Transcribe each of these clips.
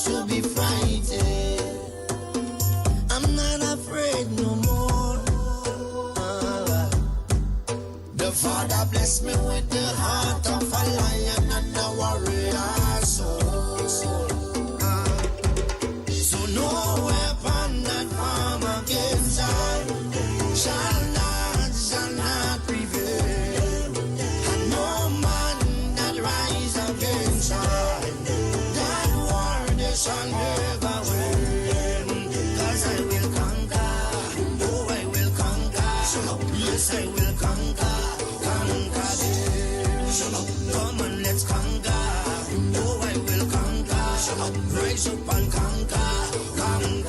to be frightened. I'm not afraid no more. The Father bless me with the heart of a lion and a warrior soul. So no weapon that form against I shall not prevail. And no man that rise against I, that war they shall never win. 'Cause I will conquer, oh I will conquer, yes I will conquer them. Come on, let's conquer, oh I will conquer, rise up and conquer them.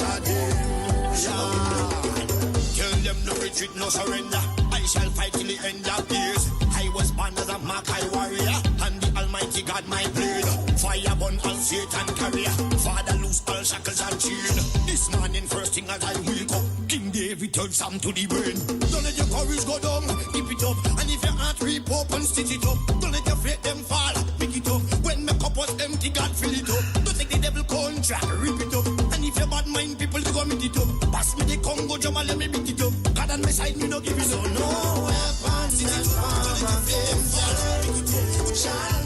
Tell them no retreat, no surrender. I shall fight till the end of days. I was born as a Makai warrior, and the Almighty God my blade. Fire burn all Satan carrier. Father loose all shackles and chain. This morning first thing as I wake up, King David turns Sam to the brain. Don't let your courage go down, keep it up. And if your heart rip up and stitch it up, don't let your faith them fall, pick it up. When my cup was empty, God fill it up. Don't take the devil contract, rip it up. And if your bad mind people to commit it up, pass me the Congo drum and let me beat it up. God on my side, me no give it up. No weapon that form against us shall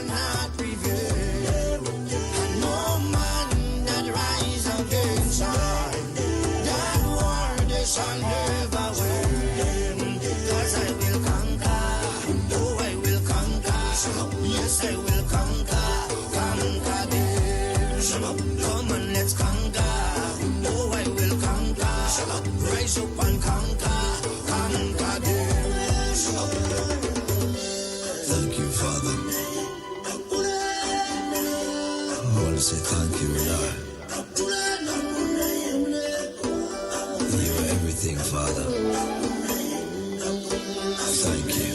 not prevail. And no man that rise against us, that war they shall never win. 'Cause I will conquer, oh I will conquer, yes I will conquer them. Come on, let's conquer, oh I will conquer, rise up and conquer them. Thank you, Father. I want to say thank you, Lord. You are everything, Father. Thank you.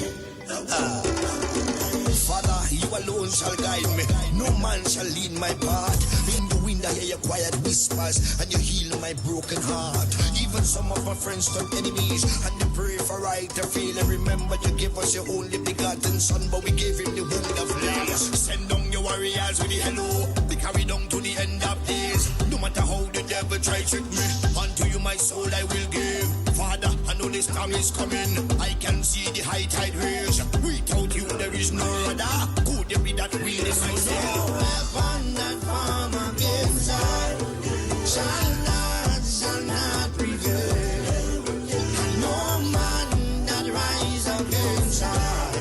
Father, you alone shall guide me. No man shall lead my path. In the wind I hear your quiet whispers, and you heal my broken heart. Even some of my friends turn enemies, and they pray for right to feel. And remember you gave us your only begotten son, but we gave him the wound of love. Send down your warriors with the hello. They carry down to the end of days. No matter how the devil try trick me, unto you my soul I will give. Father, I know this time is coming. I can see the high tide rage. Without you there is no other. Could it be that we is myself? No weapon that form against us shall not prevail. No man that rise against us,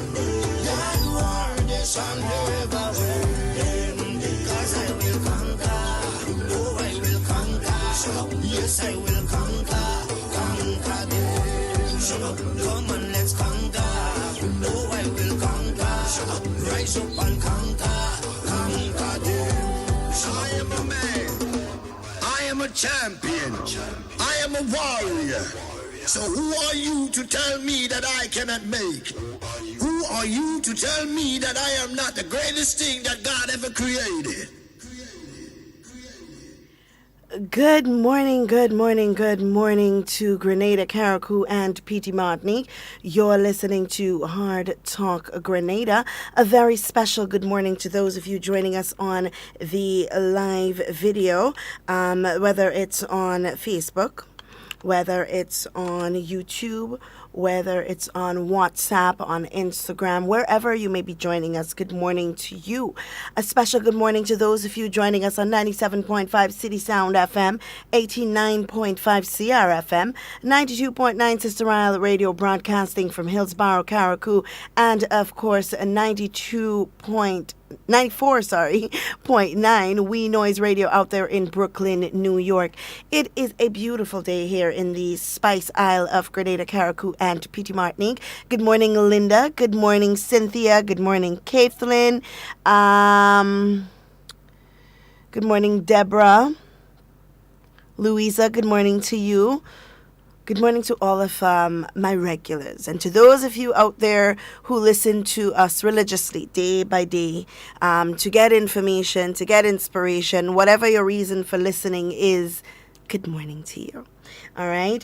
that war they shall never win. 'Cause I will conquer, oh I will conquer, yes I will conquer them. Come on, let's conquer, oh I will conquer, rise up and conquer them. I am a man, I am a champion, I am a warrior. So who are you to tell me that I cannot make? Who are you to tell me that I am not the greatest thing that God ever created? Good morning to Grenada, Carriacou, and Petit Martinique. You're listening to Hard Talk Grenada. A very special good morning to those of you joining us on the live video, whether it's on Facebook, whether it's on YouTube, whether it's on WhatsApp, on Instagram, wherever you may be joining us. Good morning to you. A special good morning to those of you joining us on 97.5 CitysoundFM, 89.5 CRFM, 92.9 Sister Isle Radio broadcasting from Hillsborough, Carriacou, and of course 94.9 We Noise Radio out there in Brooklyn, New York. It is a beautiful day here in the Spice Isle of Grenada, Carriacou, and Petit Martinique. Good morning, Linda. Good morning, Cynthia. Good morning, Caitlin. Good morning, Deborah. Louisa, good morning to you. Good morning to all of my regulars, and to those of you out there who listen to us religiously day by day to get information, to get inspiration, whatever your reason for listening is. Good morning to you. All right.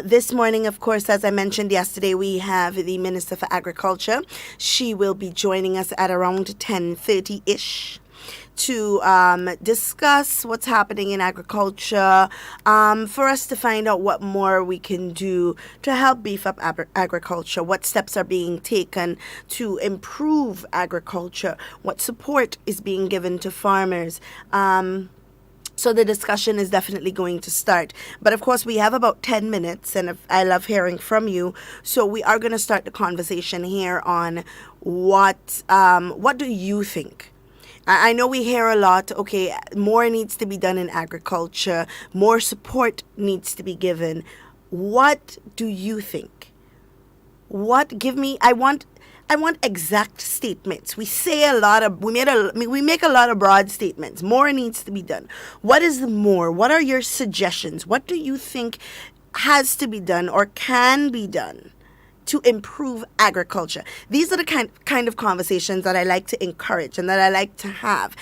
This morning, of course, as I mentioned yesterday, we have the Minister for Agriculture. She will be joining us at around 10:30-ish. to discuss what's happening in agriculture, for us to find out what more we can do to help beef up agriculture, what steps are being taken to improve agriculture, what support is being given to farmers. So the discussion is definitely going to start. But of course, we have about 10 minutes, and I love hearing from you. So we are going to start the conversation here on what do you think? I know we hear a lot, okay, more needs to be done in agriculture, more support needs to be given. What do you think? I want exact statements. We make a lot of broad statements. More needs to be done. What is the more? What are your suggestions? What do you think has to be done or can be done to improve agriculture? These are the kind of conversations that I like to encourage and that I like to have.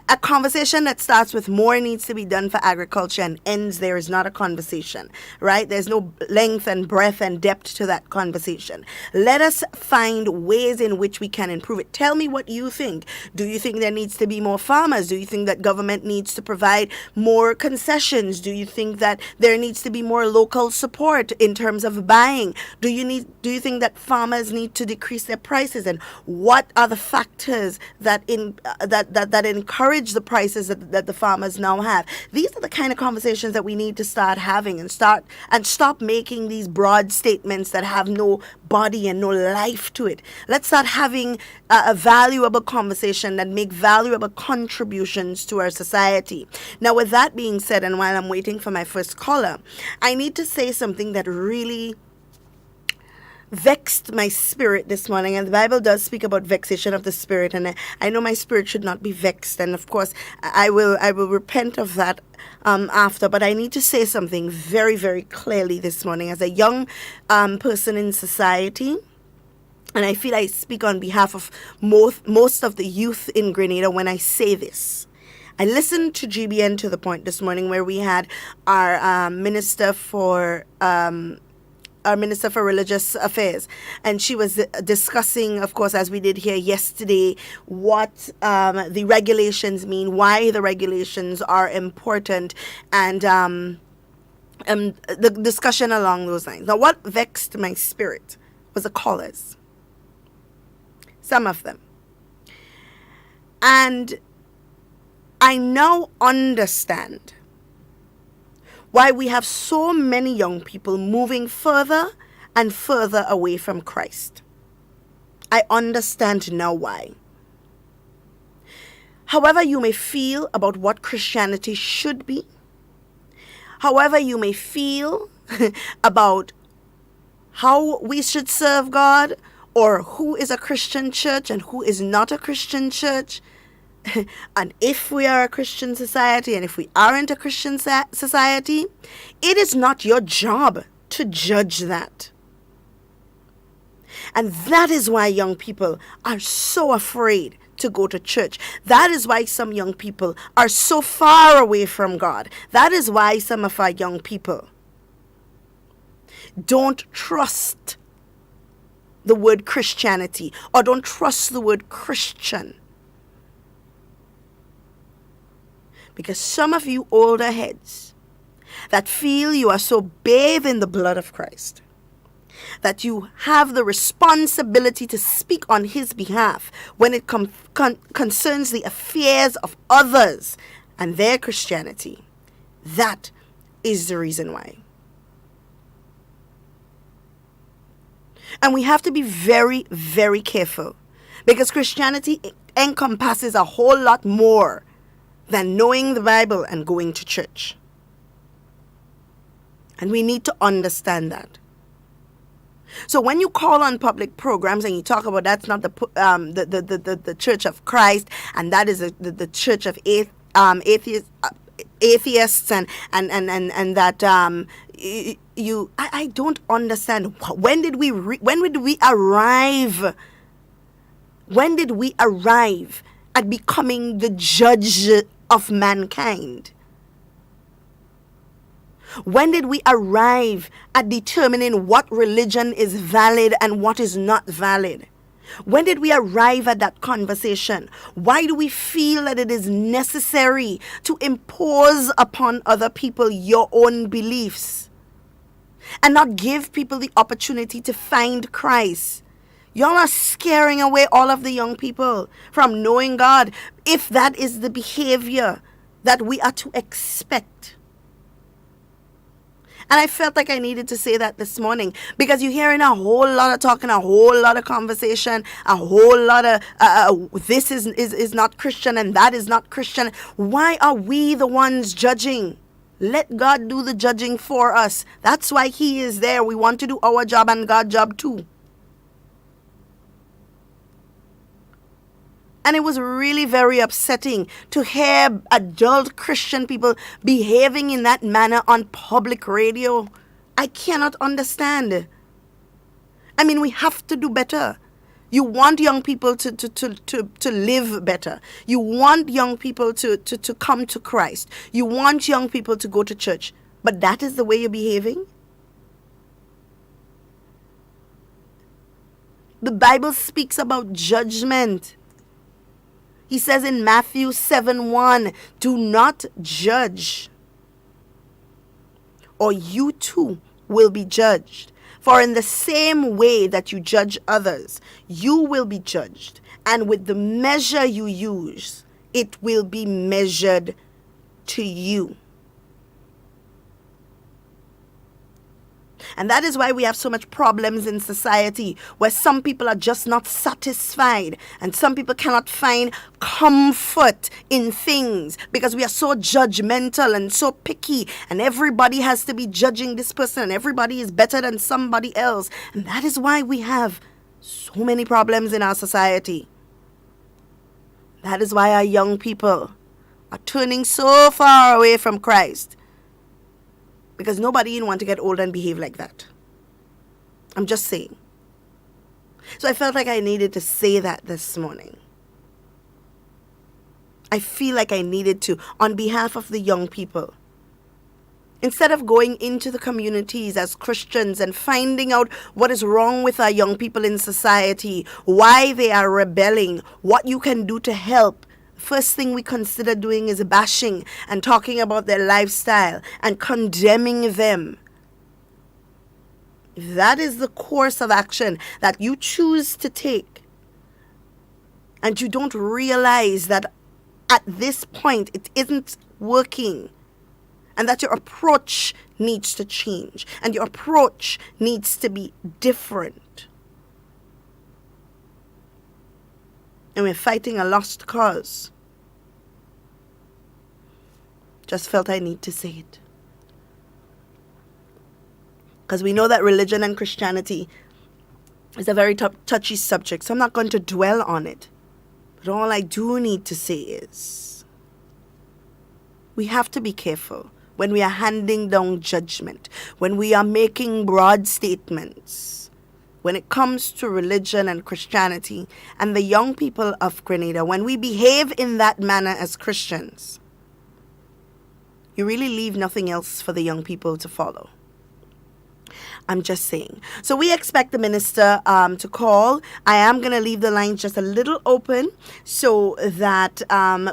A conversation that starts with more needs to be done for agriculture and ends there is not a conversation, right? There's no length and breadth and depth to that conversation. Let us find ways in which we can improve it. Tell me what you think. Do you think there needs to be more farmers? Do you think that government needs to provide more concessions? Do you think that there needs to be more local support in terms of buying? Do you think that farmers need to decrease their prices? And what are the factors that encourage the prices that the farmers now have? These are the kind of conversations that we need to start having and stop making these broad statements that have no body and no life to it. Let's start having a valuable conversation that make valuable contributions to our society. Now, with that being said, and while I'm waiting for my first caller, I need to say something that really vexed my spirit this morning, and the Bible does speak about vexation of the spirit, and I know my spirit should not be vexed, and of course I will repent of that after, but I need to say something very, very clearly this morning as a young person in society. And I feel I speak on behalf of most of the youth in Grenada when I say this. I listened to GBN to the point this morning where we had our Minister for Religious Affairs, and she was discussing, of course, as we did here yesterday, what the regulations mean, why the regulations are important, and the discussion along those lines. Now, what vexed my spirit was the callers, some of them. And I now understand why we have so many young people moving further and further away from Christ. I understand now why. However you may feel about what Christianity should be, however you may feel about how we should serve God, or who is a Christian church and who is not a Christian church, and if we are a Christian society and if we aren't a Christian society, it is not your job to judge that. And that is why young people are so afraid to go to church. That is why some young people are so far away from God. That is why some of our young people don't trust the word Christianity or don't trust the word Christian. Because some of you older heads that feel you are so bathed in the blood of Christ, that you have the responsibility to speak on his behalf when it concerns the affairs of others and their Christianity. That is the reason why. And we have to be very, very careful, because Christianity encompasses a whole lot more than knowing the Bible and going to church. And we need to understand that. So when you call on public programs and you talk about that's not the Church of Christ, and that is the Church of atheists and that I don't understand. When did we arrive? When did we arrive at becoming the judge of mankind? When did we arrive at determining what religion is valid and what is not valid? When did we arrive at that conversation? Why do we feel that it is necessary to impose upon other people your own beliefs and not give people the opportunity to find Christ? Y'all are scaring away all of the young people from knowing God if that is the behavior that we are to expect. And I felt like I needed to say that this morning because you're hearing a whole lot of talking, a whole lot of conversation, a whole lot of this is not Christian and that is not Christian. Why are we the ones judging? Let God do the judging for us. That's why He is there. We want to do our job and God's job too. And it was really very upsetting to hear adult Christian people behaving in that manner on public radio. I cannot understand. I mean, we have to do better. You want young people to live better. You want young people to come to Christ. You want young people to go to church. But that is the way you're behaving? The Bible speaks about judgment. He says in Matthew 7:1, do not judge, or you too will be judged. For in the same way that you judge others, you will be judged. And with the measure you use, it will be measured to you. And that is why we have so much problems in society, where some people are just not satisfied and some people cannot find comfort in things because we are so judgmental and so picky, and everybody has to be judging this person and everybody is better than somebody else. And that is why we have so many problems in our society. That is why our young people are turning so far away from Christ. Because nobody want to get old and behave like that. I'm just saying. So I felt like I needed to say that this morning. I feel like I needed to, on behalf of the young people. Instead of going into the communities as Christians and finding out what is wrong with our young people in society, why they are rebelling, what you can do to help, first thing we consider doing is bashing and talking about their lifestyle and condemning them. If that is the course of action that you choose to take, and you don't realize that at this point it isn't working, and that your approach needs to change, and your approach needs to be different, and we're fighting a lost cause, just felt I need to say it. Because we know that religion and Christianity is a very touchy subject, so I'm not going to dwell on it. But all I do need to say is, we have to be careful when we are handing down judgment, when we are making broad statements, when it comes to religion and Christianity and the young people of Grenada, when we behave in that manner as Christians, you really leave nothing else for the young people to follow. I'm just saying. So we expect the minister to call. I am going to leave the lines just a little open so that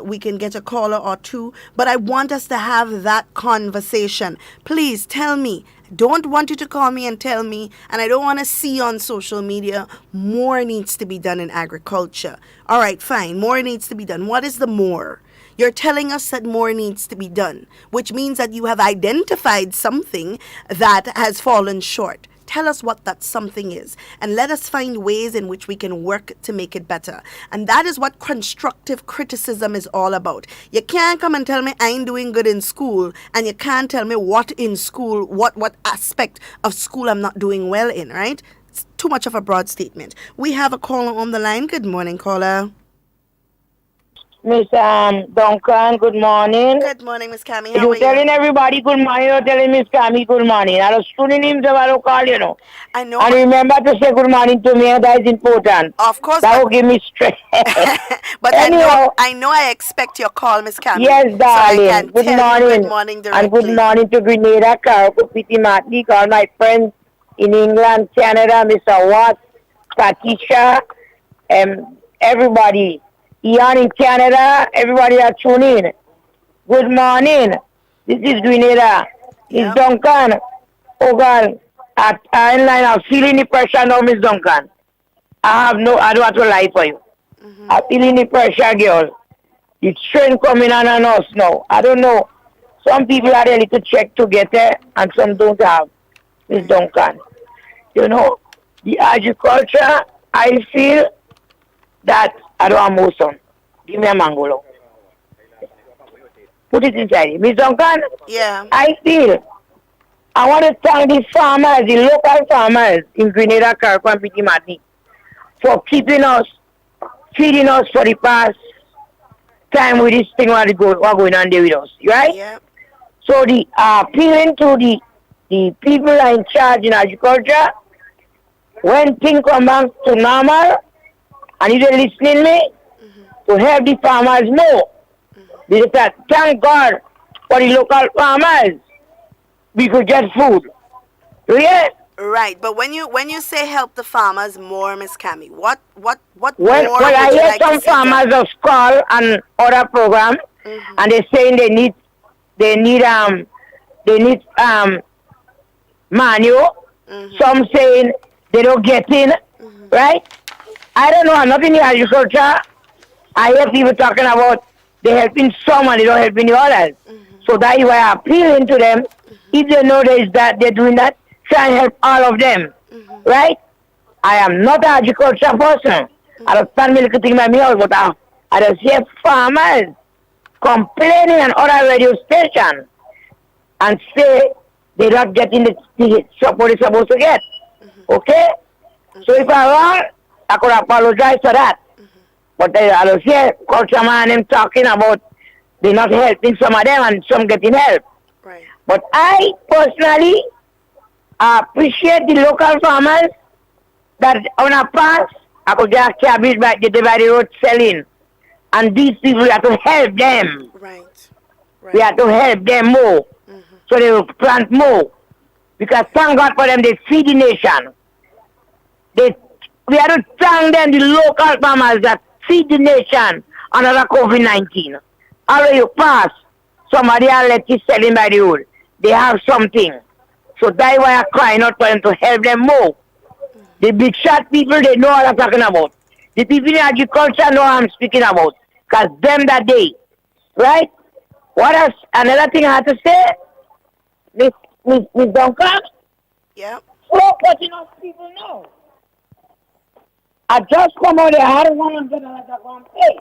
we can get a caller or two. But I want us to have that conversation. Please tell me. I don't want you to call me and tell me, and I don't want to see on social media, more needs to be done in agriculture. All right, fine. More needs to be done. What is the more? You're telling us that more needs to be done, which means that you have identified something that has fallen short. Tell us what that something is, and let us find ways in which we can work to make it better. And that is what constructive criticism is all about. You can't come and tell me I ain't doing good in school, and you can't tell me what in school, what aspect of school I'm not doing well in, right? It's too much of a broad statement. We have a caller on the line. Good morning, caller. Miss Duncan, good morning. Good morning, Miss Cammy. How You are telling you? everybody good morning, you're telling Miss Cammy good morning. I was tuning in to call, you know. I know. And remember to say good morning to me, that is important. Of course. That will give me strength. But Anyhow, I know I expect your call, Miss Cammy. yes, darling. So I can Good tell morning. you good morning directly. And good morning to Grenada, Carriacou, Pity Matnik, all my friends in England, Canada, Mr. Watt, Patricia, Everybody, here in Canada, everybody are tuning in. Good morning. This is Grenada. Miss Yep. Duncan. Oh God, I'm like I'm feeling the pressure now, Miss Duncan. I don't want to lie for you. I'm feeling the pressure, girl. The train coming on us now. I don't know. Some people are ready to check to get there, and some don't have. Miss Right. Duncan. You know, the agriculture, I feel that I don't have more son. Give me a mango. Look. Put it inside. Miss Duncan, Yeah. I feel I want to thank the farmers, the local farmers in Grenada, Carriacou, and Pitimati for keeping us, feeding us for the past time with this thing what going on there with us, right? Yep. So the appealing to the people are in charge in agriculture, when things come back to normal, and if they're listening me, to help the farmers more. Because thank God for the local farmers, we could get food. Yeah. Right. But when you say help the farmers more, Miss Cammy, what more Well, would I you hear like to some see done? farmers of call and other program, and they're saying they need manual. Some saying they don't get in, right? I don't know. I'm not in the agriculture. I hear people talking about they helping some and they don't helping the others. So that is why I'm appealing to them. If they know that they're doing that, try and help all of them, right? I am not an agriculture person. I don't stand me looking at my meal, but I just hear farmers complaining on other radio stations and say they're not getting the support they're supposed to get. Okay? So if I'm wrong, I could apologize for that. But I don't hear culture man them talking about they're not helping some of them and some getting help. Right. But I personally appreciate the local farmers that on a pass, I could get a cabbage by the road selling. And these people have to help them. Right. We have to help them more. So they will plant more. Because thank God for them, they feed the nation. We have to thank them, the local farmers that feed the nation under COVID-19. Already you pass, somebody else let you selling by the road. They have something. So that's why I crying out for them to help them more. The big shot people, they know what I'm talking about. The people in agriculture know what I'm speaking about. Because them that day. Right? What else? Another thing I have to say, Miss Duncan, Yep. so putting us people know. I just come out there, I had $100 I go and pay.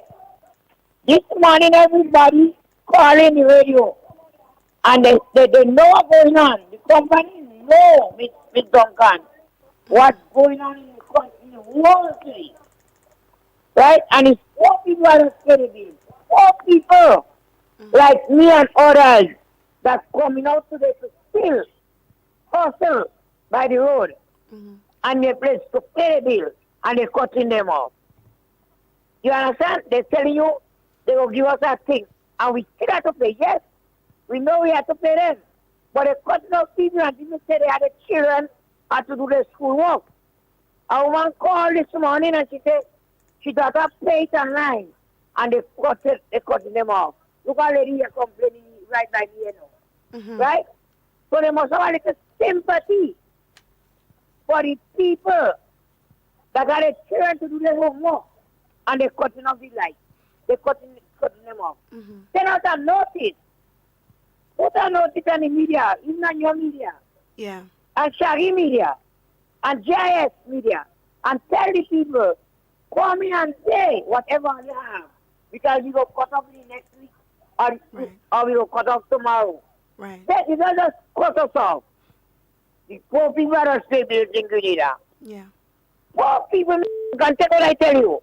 This morning everybody calling the radio. And they know what's going on. The company know, Miss Duncan, what's going on in the country, in the world today. Right? And it's poor people are scared. Poor people like me and others that's coming out today to still hustle by the road. And they place to pay the bill and they're cutting them off. You understand? They're telling you they will give us a thing. And we still have to pay. Yes, we know we have to pay them. But they're cutting off people and people say they had the children had to do their school work. A woman called this morning and she said she got a plate online and they're cutting them off. Look at lady here complaining right by me, you know. Right? So they must have a little sympathy for the people that got a children to do their homework and they're cutting off the light. They're cutting them off. Send out a notice. Put a notice on the media, even on your media, Yeah. and Shaggy media, and JIS media, and tell the people, come in and say whatever you have, because we will cut off the next week, or we will cut off tomorrow. Right. You don't just cut us off. The poor people are still building Grenada. Yeah. Poor people can take what I tell you.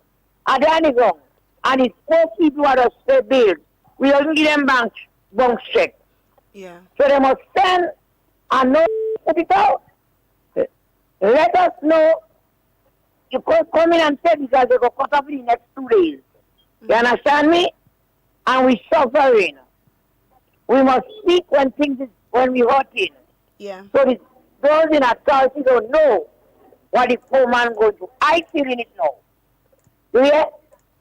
Adanigo. And it's poor people are still build. We don't give them bank check. Yeah. So they must send a note, put it out. Let us know. You could come in and say because they go cut off in the next 2 days. You understand me? And we suffering. We must speak when we hurting. Yeah. So those in authority don't know what the poor man going to. I feel in it now. Yeah,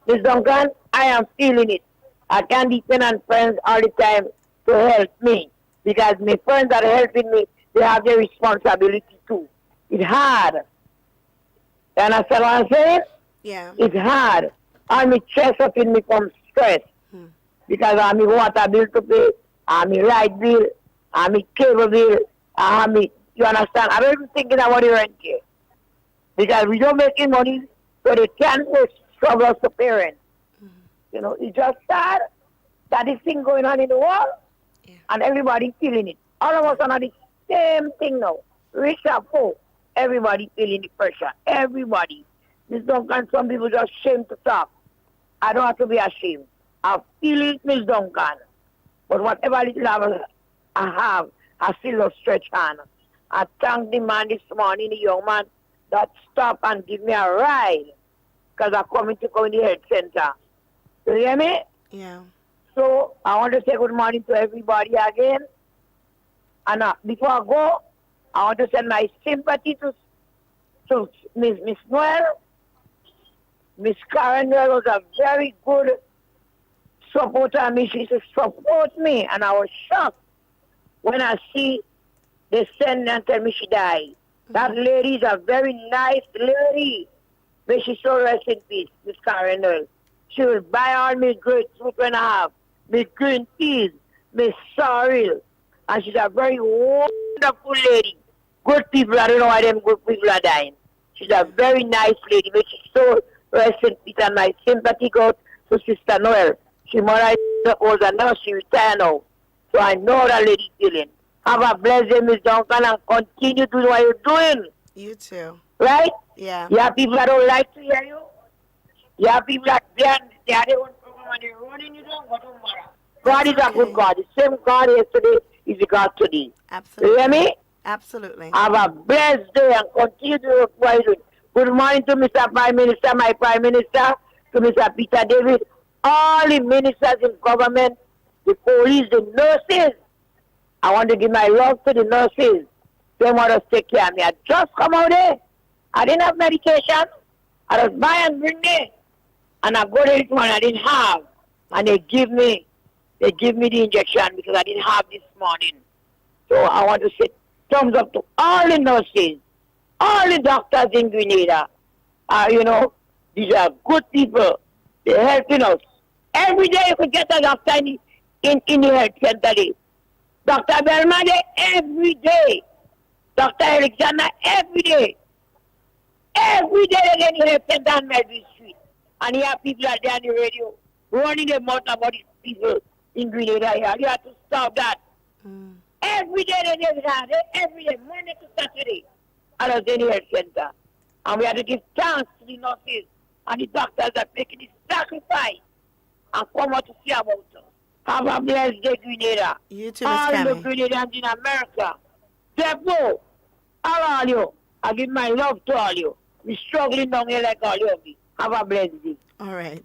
Miss Duncan, I am feeling it. I can't depend on friends all the time to help me because my friends that are helping me, they have their responsibility too. It's hard. You understand what I'm saying? Yeah. It's hard. I'm chest up in me from stress because I'm a water bill to pay, I'm a light bill, I'm a cable bill, I'm a, you understand? I'm even thinking about the rent here because we don't make any money, so they can't push struggles to parents. You know, it's just sad that this thing going on in the world and everybody feeling it. All of us are on the same thing now. Rich and poor, everybody feeling the pressure. Everybody. Miss Duncan, some people just ashamed to talk. I don't have to be ashamed. I feel it, Miss Duncan. But whatever little I have, I still love stretch hand. I thank the man this morning, the young man, that stopped and give me a ride because I come into the health center. You hear me? Yeah. So I want to say good morning to everybody again. And before I go, I want to send my sympathy to Miss Noel. Miss Karen Noel was a very good supporter of me. She used to support me, and I was shocked when I see they send and tell me she died. That lady is a very nice lady. May she so rest in peace, Miss Karen Noel. She will buy all me great fruit when I have, me green peas, me sorrel. And she's a very wonderful lady. Good people, I don't know why them good people are dying. She's a very nice lady. May she so rest in peace, and my sympathy goes to Sister Noel. She mother was a nurse, she retired now. So I know that lady feeling. Have a blessed day, Miss Duncan, and continue doing what you're doing. You too. Right? Yeah. You have people that don't like to hear you. You have people that they are their own program and they're running you down, but don't matter. God is a good God. The same God yesterday is the God today. Absolutely. You hear me? Absolutely. Have a blessed day and continue to do what you're doing. Good morning to Mr. Prime Minister, my Prime Minister, to Mr. Peter David, all the ministers in government, the police, the nurses. I want to give my love to the nurses. They want to take care of me. I just come out there. I didn't have medication. I just buy and bring me. And I go there this morning, I didn't have. And they give me the injection because I didn't have this morning. So I want to say thumbs up to all the nurses, all the doctors in Grenada. You know, these are good people. They're helping us. Every day you could get a doctor in the health center. Dr. Belmade, every day. Dr. Alexander, every day. Every day they get in the health center on Melville Street. And you have people out there on the radio running their mouth about these people in Grenada here. You have to stop that. Every day they get it. Every day, Monday to Saturday. And I was in the health center. And we have to give thanks to the nurses and the doctors that making this sacrifice and come out to see about us. Have a blessed day, Grenada. You too, Miss All the Cammy. Grenadians in America. Therefore, all you, I give my love to all you. We're struggling down here like all you. Have a blessed day. All right.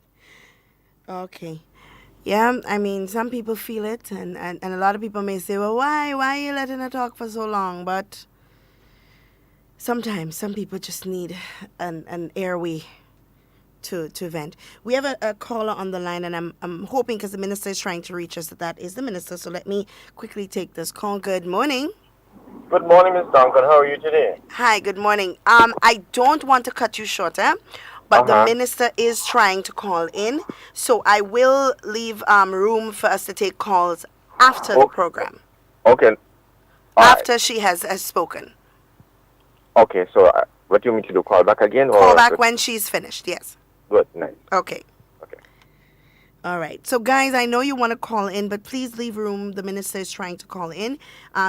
Okay. Yeah, I mean, some people feel it, and a lot of people may say, well, why are you letting her talk for so long? But sometimes some people just need an airway to vent. We have a caller on the line, and I'm hoping, because the minister is trying to reach us, that is the minister. So let me quickly take this call. Good morning. Good morning, Miss Duncan. How are you today? Hi, good morning. I don't want to cut you short, but the minister is trying to call in, so I will leave room for us to take calls after the program. Okay. After she has spoken. Okay, so what do you want me to do? Call back again? Call back when she's finished, yes. Good, nice. Okay. All right. So, guys, I know you want to call in, but please leave room. The minister is trying to call in.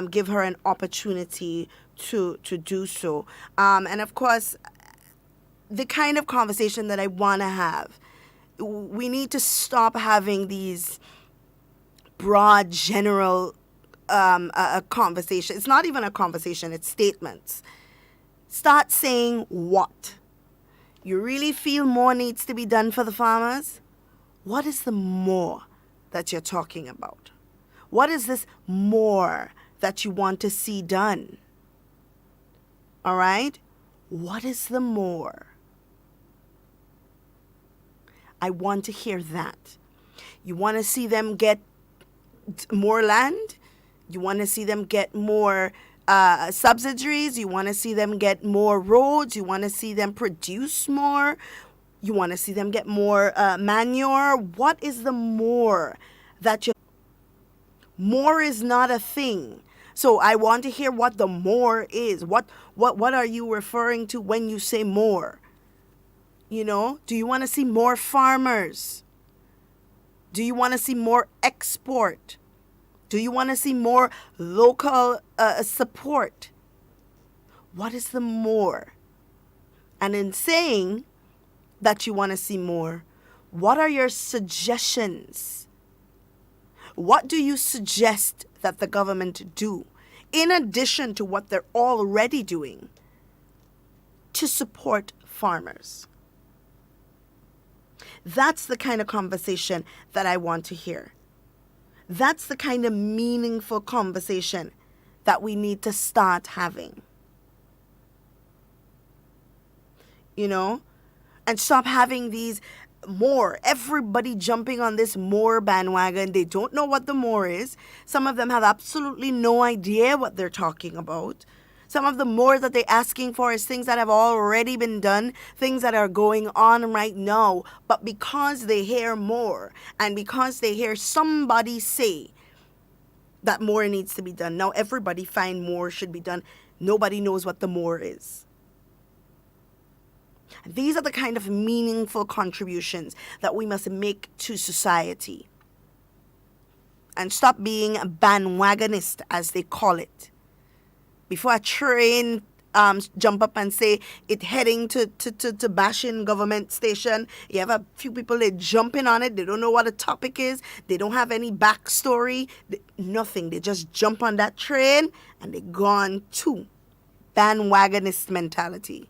Give her an opportunity to do so. And, of course, the kind of conversation that I want to have, we need to stop having these broad, general conversation. It's not even a conversation. It's statements. Start saying what. You really feel more needs to be done for the farmers? What is the more that you're talking about? What is this more that you want to see done? All right? What is the more? I want to hear that. You want to see them get more land? You want to see them get more subsidies? You want to see them get more roads? You want to see them produce more? You want to see them get more manure? What is the more that you... More is not a thing. So I want to hear what the more is. What are you referring to when you say more? You know, do you want to see more farmers? Do you want to see more export? Do you want to see more local support? What is the more? And in saying that you want to see more, what are your suggestions? What do you suggest that the government do, in addition to what they're already doing, to support farmers? That's the kind of conversation that I want to hear. That's the kind of meaningful conversation that we need to start having. You know? And stop having these more. Everybody jumping on this more bandwagon. They don't know what the more is. Some of them have absolutely no idea what they're talking about. Some of the more that they're asking for is things that have already been done, things that are going on right now. But because they hear more, and because they hear somebody say that more needs to be done, now everybody find more should be done. Nobody knows what the more is. These are the kind of meaningful contributions that we must make to society. And stop being a bandwagonist, as they call it. Before a train jump up and say it heading to Bashin government station, you have a few people, they jumping on it. They don't know what the topic is. They don't have any backstory. Nothing. They just jump on that train and they're gone too. Bandwagonist mentality.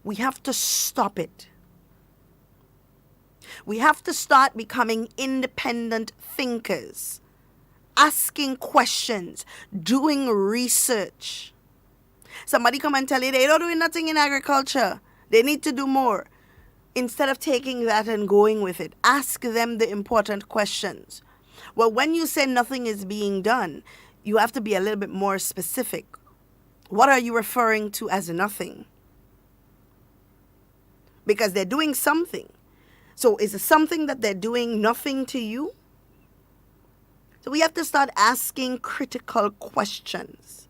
We have to stop it. We have to start becoming independent thinkers, asking questions, doing research. Somebody come and tell you they don't do nothing in agriculture. They need to do more. Instead of taking that and going with it, ask them the important questions. Well, when you say nothing is being done, you have to be a little bit more specific. What are you referring to as nothing? Because they're doing something. So is it something that they're doing nothing to you? So we have to start asking critical questions.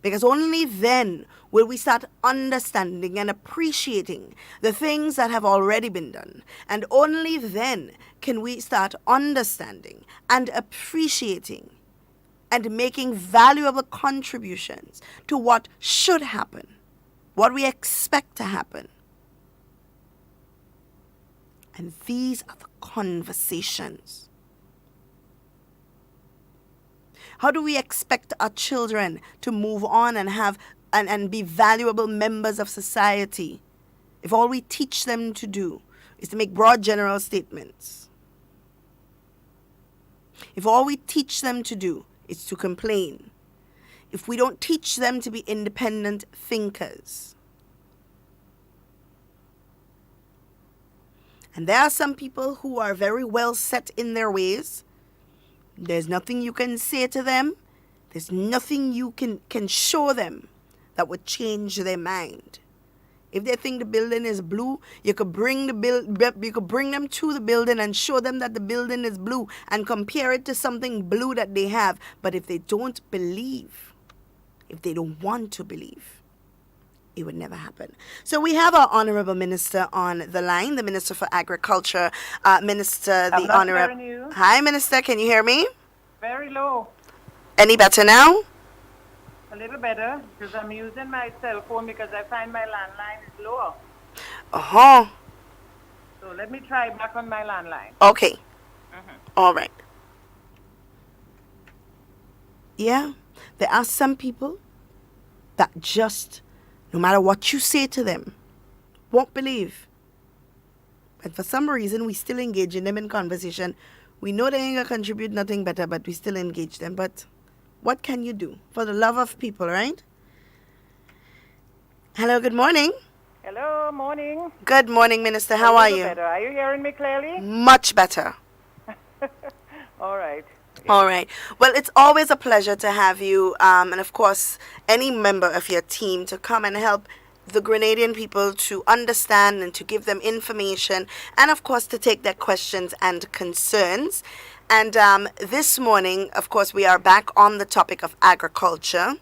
Because only then will we start understanding and appreciating the things that have already been done. And only then can we start understanding and appreciating and making valuable contributions to what should happen, what we expect to happen. And these are the conversations. How do we expect our children to move on and have and be valuable members of society if all we teach them to do is to make broad general statements? If all we teach them to do is to complain, if we don't teach them to be independent thinkers. And there are some people who are very well set in their ways. There's nothing you can say to them. There's nothing you can show them that would change their mind. If they think the building is blue, you could bring them to the building and show them that the building is blue and compare it to something blue that they have. But if they don't believe, if they don't want to believe, it would never happen. So we have our Honorable Minister on the line, the Minister for Agriculture, Minister, the Honorable... Hi, Minister, can you hear me? Very low. Any better now? A little better, because I'm using my cell phone because I find my landline is lower. Uh-huh. So let me try back on my landline. Okay. All right. Yeah, there are some people that just... no matter what you say to them, won't believe. But for some reason, we still engage in them in conversation. We know they ain't going to contribute nothing better, but we still engage them. But what can you do? For the love of people, right? Hello, good morning. Hello, morning. Good morning, Minister. A How are little you? better. Are you hearing me clearly? Much better. All right. All right. Well, it's always a pleasure to have you, and of course, any member of your team to come and help the Grenadian people to understand and to give them information, and of course, to take their questions and concerns. And this morning, of course, we are back on the topic of agriculture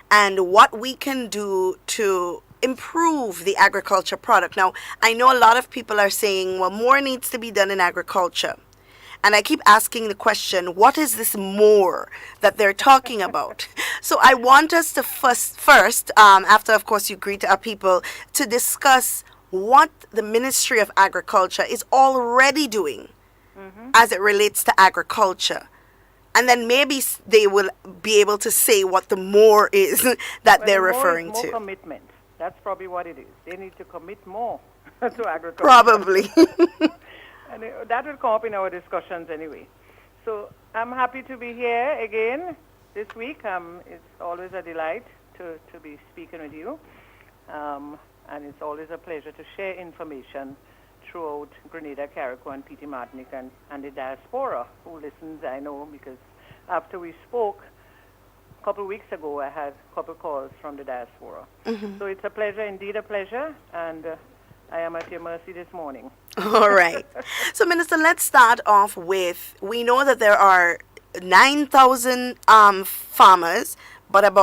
and what we can do to improve the agriculture product. Now, I know a lot of people are saying, well, more needs to be done in agriculture. And I keep asking the question, what is this more that they're talking about? So I want us to first, after, of course, you greet our people, to discuss what the Ministry of Agriculture is already doing as it relates to agriculture. And then maybe they will be able to say what the more is that they're referring more to. commitment. That's probably what it is. They need to commit more to agriculture. Probably. And that will come up in our discussions anyway. So I'm happy to be here again this week. It's always a delight to be speaking with you. And it's always a pleasure to share information throughout Grenada, Carriacou, and PT Martinique, and the diaspora who listens, I know, because after we spoke a couple of weeks ago, I had a couple of calls from the diaspora. So it's a pleasure, indeed a pleasure, and I am at your mercy this morning. All right. So, Minister, let's start off with, we know that there are 9,000 farmers, but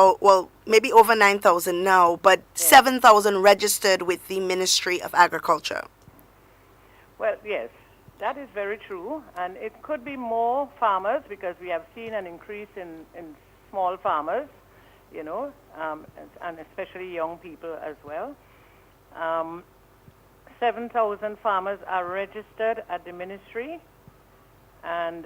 maybe over 9,000 now, but 7,000 registered with the Ministry of Agriculture. Well, yes, that is very true, and it could be more farmers because we have seen an increase in small farmers, and especially young people as well. 7,000 farmers are registered at the ministry, and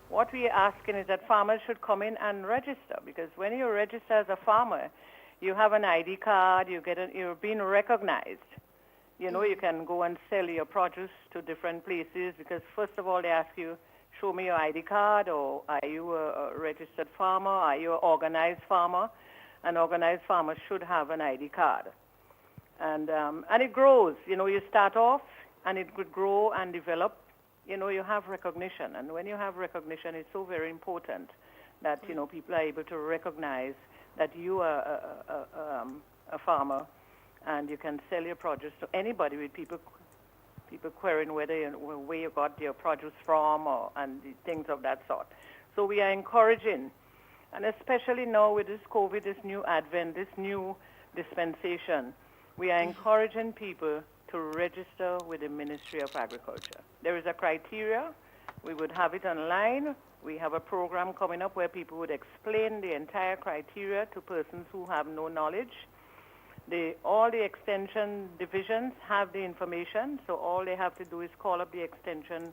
what we are asking is that farmers should come in and register, because when you register as a farmer, you have an ID card, you're being recognized. You can go and sell your produce to different places, because first of all they ask you, show me your ID card, or are you a registered farmer, are you an organized farmer? An organized farmer should have an ID card. And it grows. You start off, and it could grow and develop. You have recognition. And when you have recognition, it's so very important that, people are able to recognize that you are a farmer, and you can sell your produce to anybody, with people querying where you got your produce from, and things of that sort. So we are encouraging, and especially now with this COVID, this new advent, this new dispensation, we are encouraging people to register with the Ministry of Agriculture. There is a criteria. We would have it online. We have a program coming up where people would explain the entire criteria to persons who have no knowledge. All the extension divisions have the information, so all they have to do is call up the extension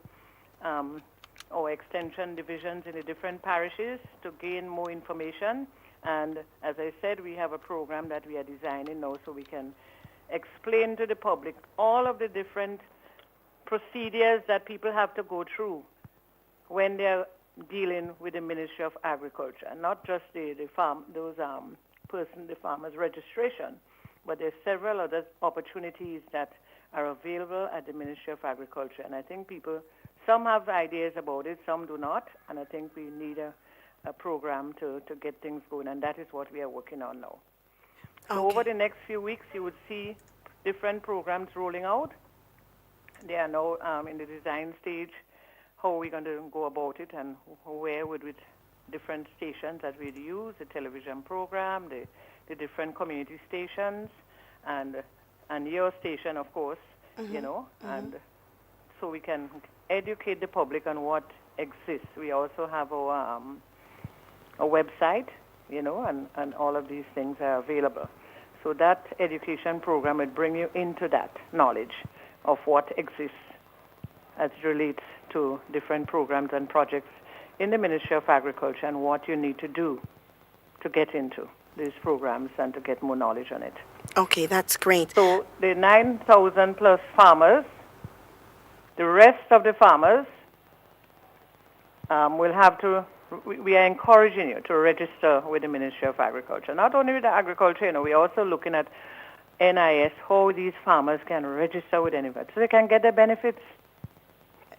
or extension divisions in the different parishes to gain more information. And as I said, we have a program that we are designing now so we can explain to the public all of the different procedures that people have to go through when they're dealing with the Ministry of Agriculture, and not just the farmer's registration, but there's several other opportunities that are available at the Ministry of Agriculture. And I think some have ideas about it, some do not, and I think we need a program to get things going, and that is what we are working on now. So over the next few weeks, you would see different programs rolling out. They are now in the design stage, how we're going to go about it, and where with different stations that we'd use, the television program, the different community stations, and your station, of course, and so we can educate the public on what exists. We also have our a website, and all of these things are available. So that education program would bring you into that knowledge of what exists as it relates to different programs and projects in the Ministry of Agriculture, and what you need to do to get into these programs and to get more knowledge on it. Okay, that's great. So the 9,000 plus farmers, the rest of the farmers will have to we are encouraging you to register with the Ministry of Agriculture. Not only with the agriculture, we're also looking at NIS, how these farmers can register with anybody so they can get their benefits.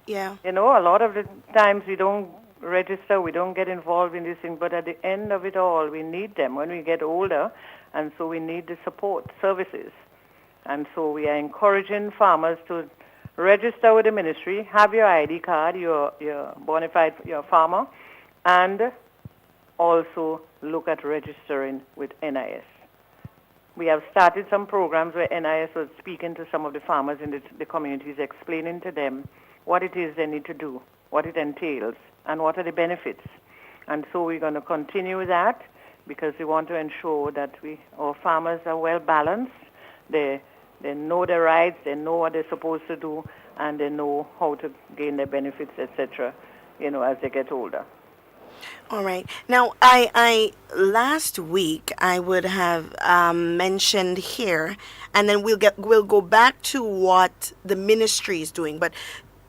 Yeah. A lot of the times we don't register, we don't get involved in this thing, but at the end of it all, we need them when we get older, and so we need the support services. And so we are encouraging farmers to register with the ministry, have your ID card, your bona fide, your farmer, and also look at registering with NIS. We have started some programs where NIS was speaking to some of the farmers in the communities, explaining to them what it is they need to do, what it entails, and what are the benefits. And so we're going to continue with that because we want to ensure that our farmers are well balanced. They know their rights, they know what they're supposed to do, and they know how to gain their benefits, etc., as they get older. All right. Now, I last week I would have mentioned here, and then we'll go back to what the ministry is doing. But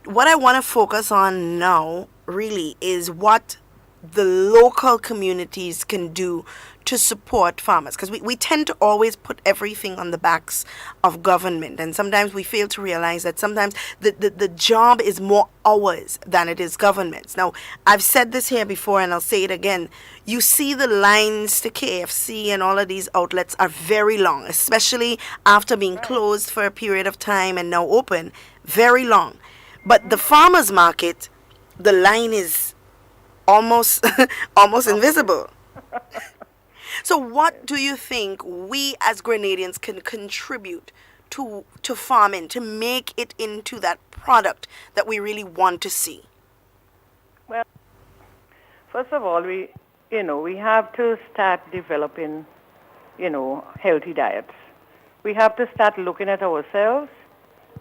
what I want to focus on now really is what the local communities can do to support farmers, because we tend to always put everything on the backs of government, and sometimes we fail to realize that sometimes the job is more ours than it is government's. Now, I've said this here before and I'll say it again. You see the lines to KFC and all of these outlets are very long, especially after being closed for a period of time and now open, very long. But the farmers market, the line is almost invisible. So what do you think we as Grenadians can contribute to farming to make it into that product that we really want to see? Well, first of all, we have to start developing, healthy diets. We have to start looking at ourselves.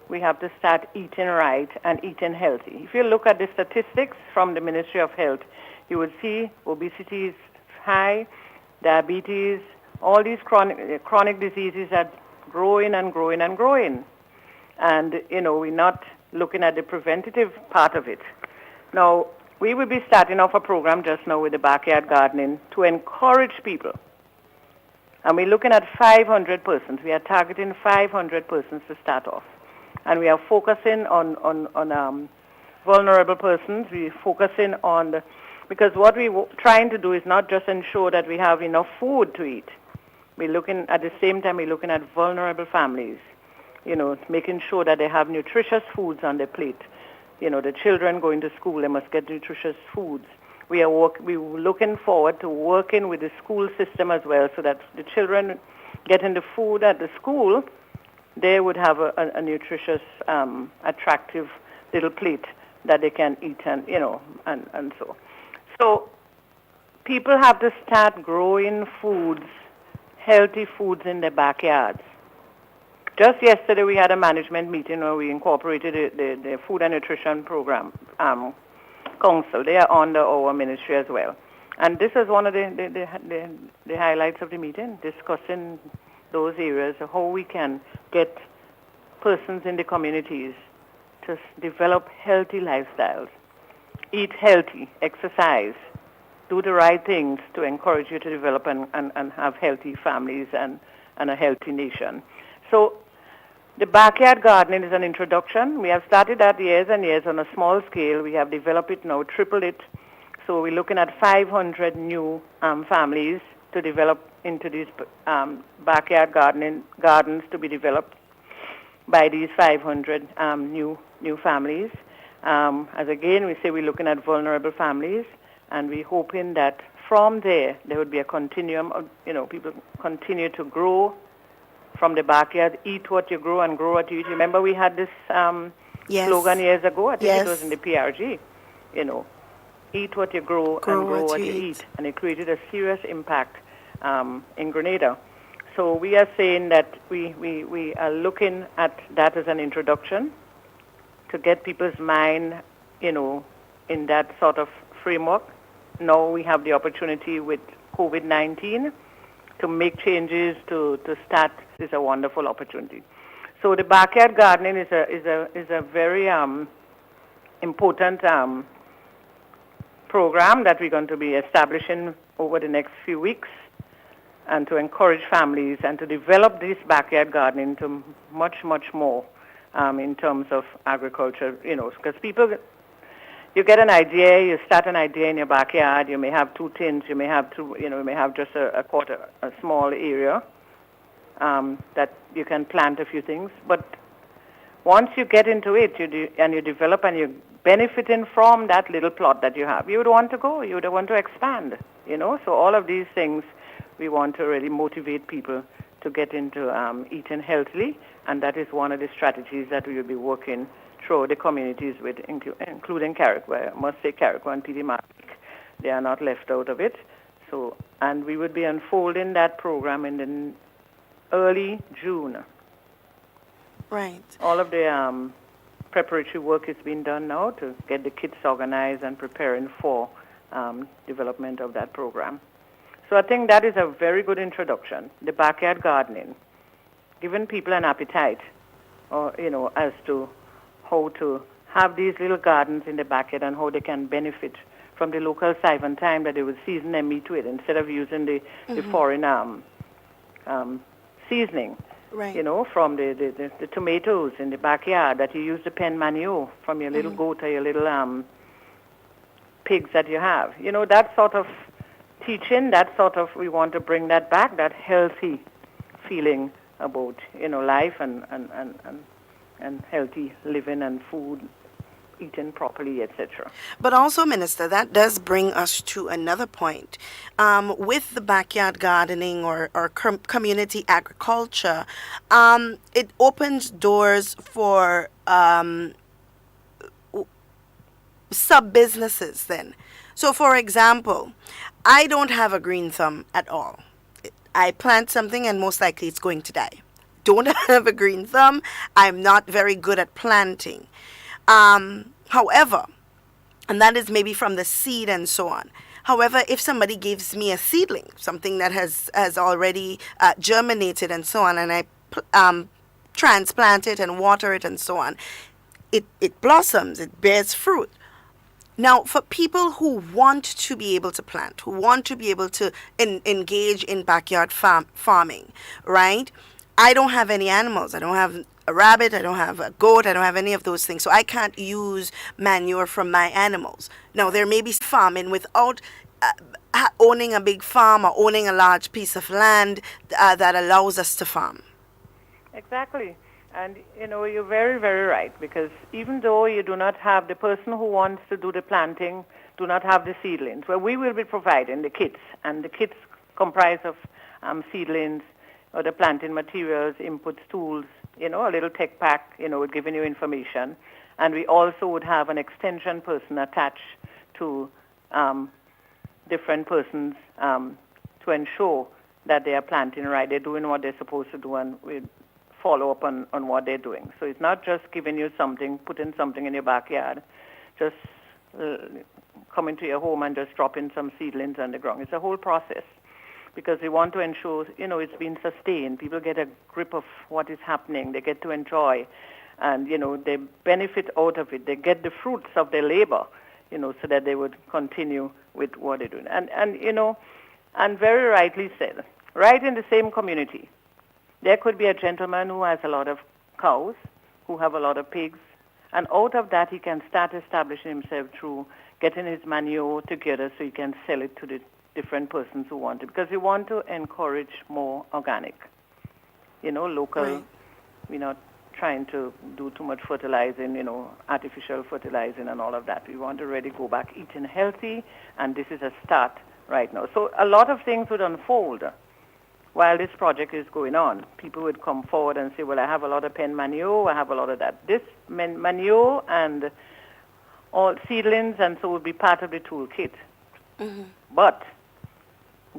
We have to start eating right and eating healthy. If you look at the statistics from the Ministry of Health, you would see obesity is high, diabetes, all these chronic diseases are growing and growing and growing. And, we're not looking at the preventative part of it. Now, we will be starting off a program just now with the backyard gardening to encourage people. And we're looking at 500 persons. We are targeting 500 persons to start off. And we are focusing on vulnerable persons. We're focusing on because what we're trying to do is not just ensure that we have enough food to eat. At the same time, we're looking at vulnerable families, making sure that they have nutritious foods on their plate. The children going to school, they must get nutritious foods. We're looking forward to working with the school system as well so that the children getting the food at the school, they would have a nutritious, attractive little plate that they can eat and so. So people have to start growing foods, healthy foods in their backyards. Just yesterday we had a management meeting where we incorporated the Food and Nutrition Program Council. They are under our ministry as well. And this is one of the highlights of the meeting, discussing those areas, how we can get persons in the communities to develop healthy lifestyles. Eat healthy, exercise, do the right things to encourage you to develop and have healthy families and a healthy nation. So the backyard gardening is an introduction. We have started that years and years on a small scale. We have developed it now, tripled it. So we're looking at 500 new families to develop into these backyard gardens to be developed by these 500 new families. As again, we say we're looking at vulnerable families, and we're hoping that from there would be a continuum of, people continue to grow from the backyard, eat what you grow and grow what you eat. Remember we had this slogan years ago, I think it was in the PRG, eat what you grow and grow what you eat. And it created a serious impact in Grenada. So we are saying that we are looking at that as an introduction to get people's mind, in that sort of framework. Now we have the opportunity with COVID-19 to make changes to start. Is a wonderful opportunity. So the backyard gardening is a very important program that we're going to be establishing over the next few weeks, and to encourage families and to develop this backyard gardening into much, much more in terms of agriculture, because people, you get an idea, you start an idea in your backyard, you may have 2 tins, you may have just a small area that you can plant a few things, but once you get into it, you develop and you're benefiting from that little plot that you have, you would want to go, you would want to expand, so all of these things, we want to really motivate people to get into eating healthily, and that is one of the strategies that we will be working through the communities with, including Carriacou. I must say Carriacou and PD Martinique, they are not left out of it. So, and we would be unfolding that program in the early June. Right. All of the preparatory work is being done now to get the kids organized and preparing for development of that program. So I think that is a very good introduction, the backyard gardening, giving people an appetite, as to how to have these little gardens in the backyard and how they can benefit from the local siphon time that they would season their meat with instead of using the foreign seasoning. Right. From the tomatoes in the backyard that you use the pen manure from your little goat or your little pigs that you have. That sort of teaching, we want to bring that back, that healthy feeling about, life and healthy living and food, eating properly, etc. But also, Minister, that does bring us to another point. With the backyard gardening or community agriculture, it opens doors for sub-businesses then. So, for example, I don't have a green thumb at all. I plant something and most likely it's going to die. Don't have a green thumb. I'm not very good at planting. However, and that is maybe from the seed and so on. However, if somebody gives me a seedling, something that has already germinated and so on, and I transplant it and water it and so on, it blossoms, it bears fruit. Now, for people who want to be able to plant, who want to be able to engage in backyard farming, right? I don't have any animals. I don't have a rabbit. I don't have a goat. I don't have any of those things. So I can't use manure from my animals. Now, there may be farming without owning a big farm or owning a large piece of land that allows us to farm. Exactly. And, you're very, very right, because even though you do not have the person who wants to do the planting, do not have the seedlings, well, we will be providing the kits, and the kits comprise of seedlings, or the planting materials, inputs, tools, a little tech pack, with giving you information. And we also would have an extension person attached to different persons to ensure that they are planting right, they're doing what they're supposed to do, and we follow up on what they're doing. So it's not just giving you something, putting something in your backyard, just coming to your home and just dropping some seedlings on the ground. It's a whole process, because we want to ensure, it's being sustained. People get a grip of what is happening. They get to enjoy, and, they benefit out of it. They get the fruits of their labor, so that they would continue with what they're doing. And and very rightly said, right in the same community, there could be a gentleman who has a lot of cows, who have a lot of pigs, and out of that he can start establishing himself through getting his manure together so he can sell it to the different persons who want it, because we want to encourage more organic, local. Right. We're not trying to do too much fertilizing, artificial fertilizing and all of that. We want to really go back eating healthy, and this is a start right now. So a lot of things would unfold while this project is going on. People would come forward and say, well, I have a lot of pen manure, I have a lot of that. This manure and all seedlings and so would be part of the toolkit. Mm-hmm. But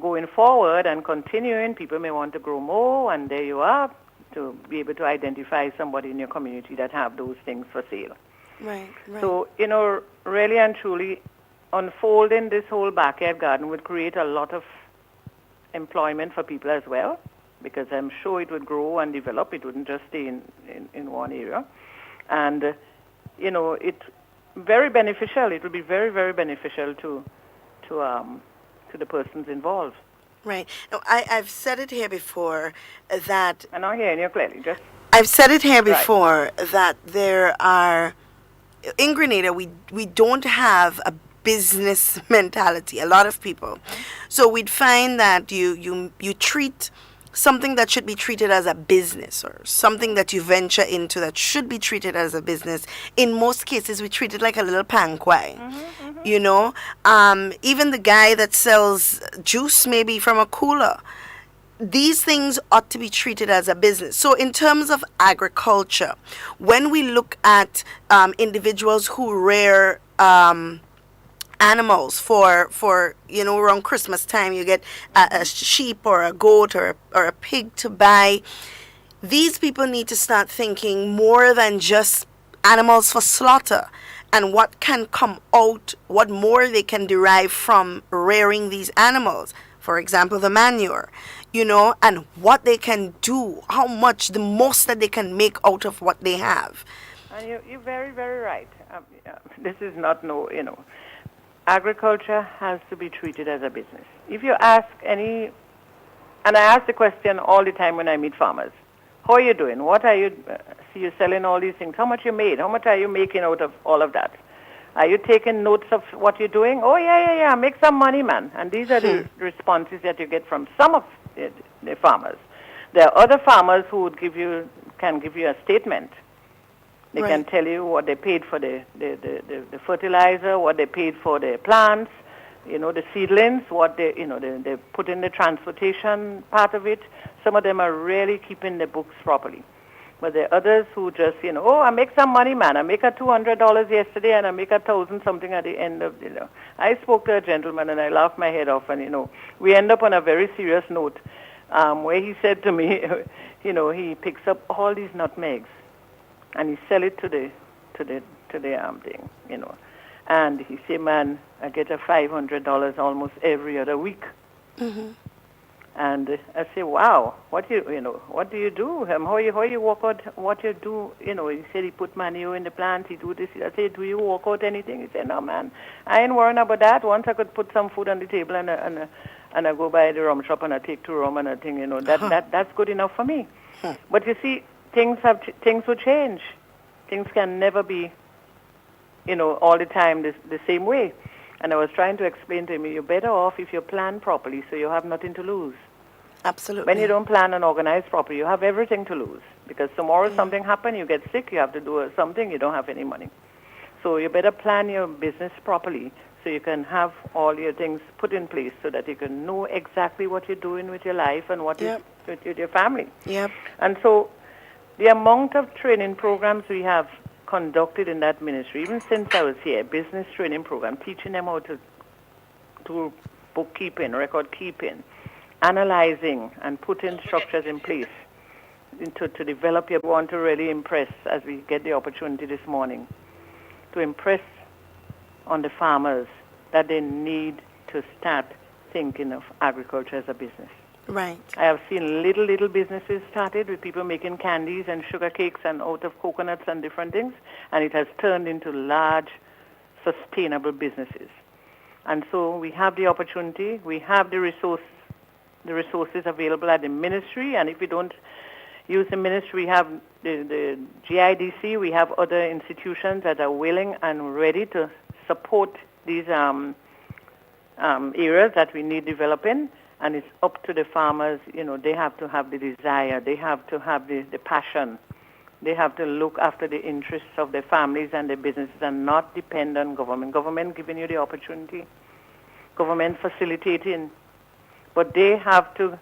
going forward and continuing, people may want to grow more, and there you are, to be able to identify somebody in your community that have those things for sale. Right. So, really and truly, unfolding this whole backyard garden would create a lot of employment for people as well, because I'm sure it would grow and develop. It wouldn't just stay in one area. And, it very beneficial. It will be very, very beneficial to the persons involved. Right. Now, I've said it here before that I'm not hearing you clearly. Just I've said it here Right. before that there are in Grenada we don't have a business mentality. A lot of people, so we'd find that you treat something that should be treated as a business or something that you venture into that should be treated as a business. In most cases, we treat it like a little panquai. You know, even the guy that sells juice maybe from a cooler. These things ought to be treated as a business. So in terms of agriculture, when we look at individuals who rear animals for around Christmas time, you get a sheep or a goat or a pig to buy. These people need to start thinking more than just animals for slaughter and what can come out, what more they can derive from rearing these animals. For example, the manure, and what they can do, how much, the most that they can make out of what they have. And you're very, very right. This is not agriculture has to be treated as a business. If you ask and I ask the question all the time when I meet farmers, how are you doing? What are you, see you selling all these things, how much you made? How much are you making out of all of that? Are you taking notes of what you're doing? Oh, yeah, make some money, man. And these are the responses that you get from some of the farmers. There are other farmers who can give you a statement. They Right. can tell you what they paid for the fertilizer, what they paid for the plants, the seedlings, what they put in the transportation part of it. Some of them are really keeping the books properly. But there are others who just, I make some money, man. I make a $200 yesterday and I make $1,000 something at the end of, I spoke to a gentleman and I laughed my head off and, we end up on a very serious note where he said to me, he picks up all these nutmegs and he sell it to the thing, And he say, man, I get a $500 almost every other week. Mm-hmm. And I say, wow, what do you do? How you work out what you do? He said he put manure in the plant, he do this. I said, do you work out anything? He said, no, man, I ain't worrying about that. Once I could put some food on the table and I go by the rum shop and I take 2 rum and I think, that's good enough for me. But you see, things will change. Things can never be, all the time the same way. And I was trying to explain to him, you're better off if you plan properly so you have nothing to lose. Absolutely. When you don't plan and organize properly, you have everything to lose. Because tomorrow something happens, you get sick, you have to do something, you don't have any money. So you better plan your business properly so you can have all your things put in place so that you can know exactly what you're doing with your life and what is with your family. Yep. And so the amount of training programs we have conducted in that ministry, even since I was here, business training program, teaching them how to do bookkeeping, record keeping, analyzing and putting structures in place to develop your want to really impress as we get the opportunity this morning to impress on the farmers that they need to start thinking of agriculture as a business. Right. I have seen little businesses started with people making candies and sugar cakes and out of coconuts and different things, and it has turned into large, sustainable businesses. And so we have the opportunity, we have the resources available at the ministry, and if we don't use the ministry, we have the GIDC, we have other institutions that are willing and ready to support these areas that we need developing. And it's up to the farmers, they have to have the desire, they have to have the passion, they have to look after the interests of their families and their businesses and not depend on government. Government giving you the opportunity, government facilitating, but they have to,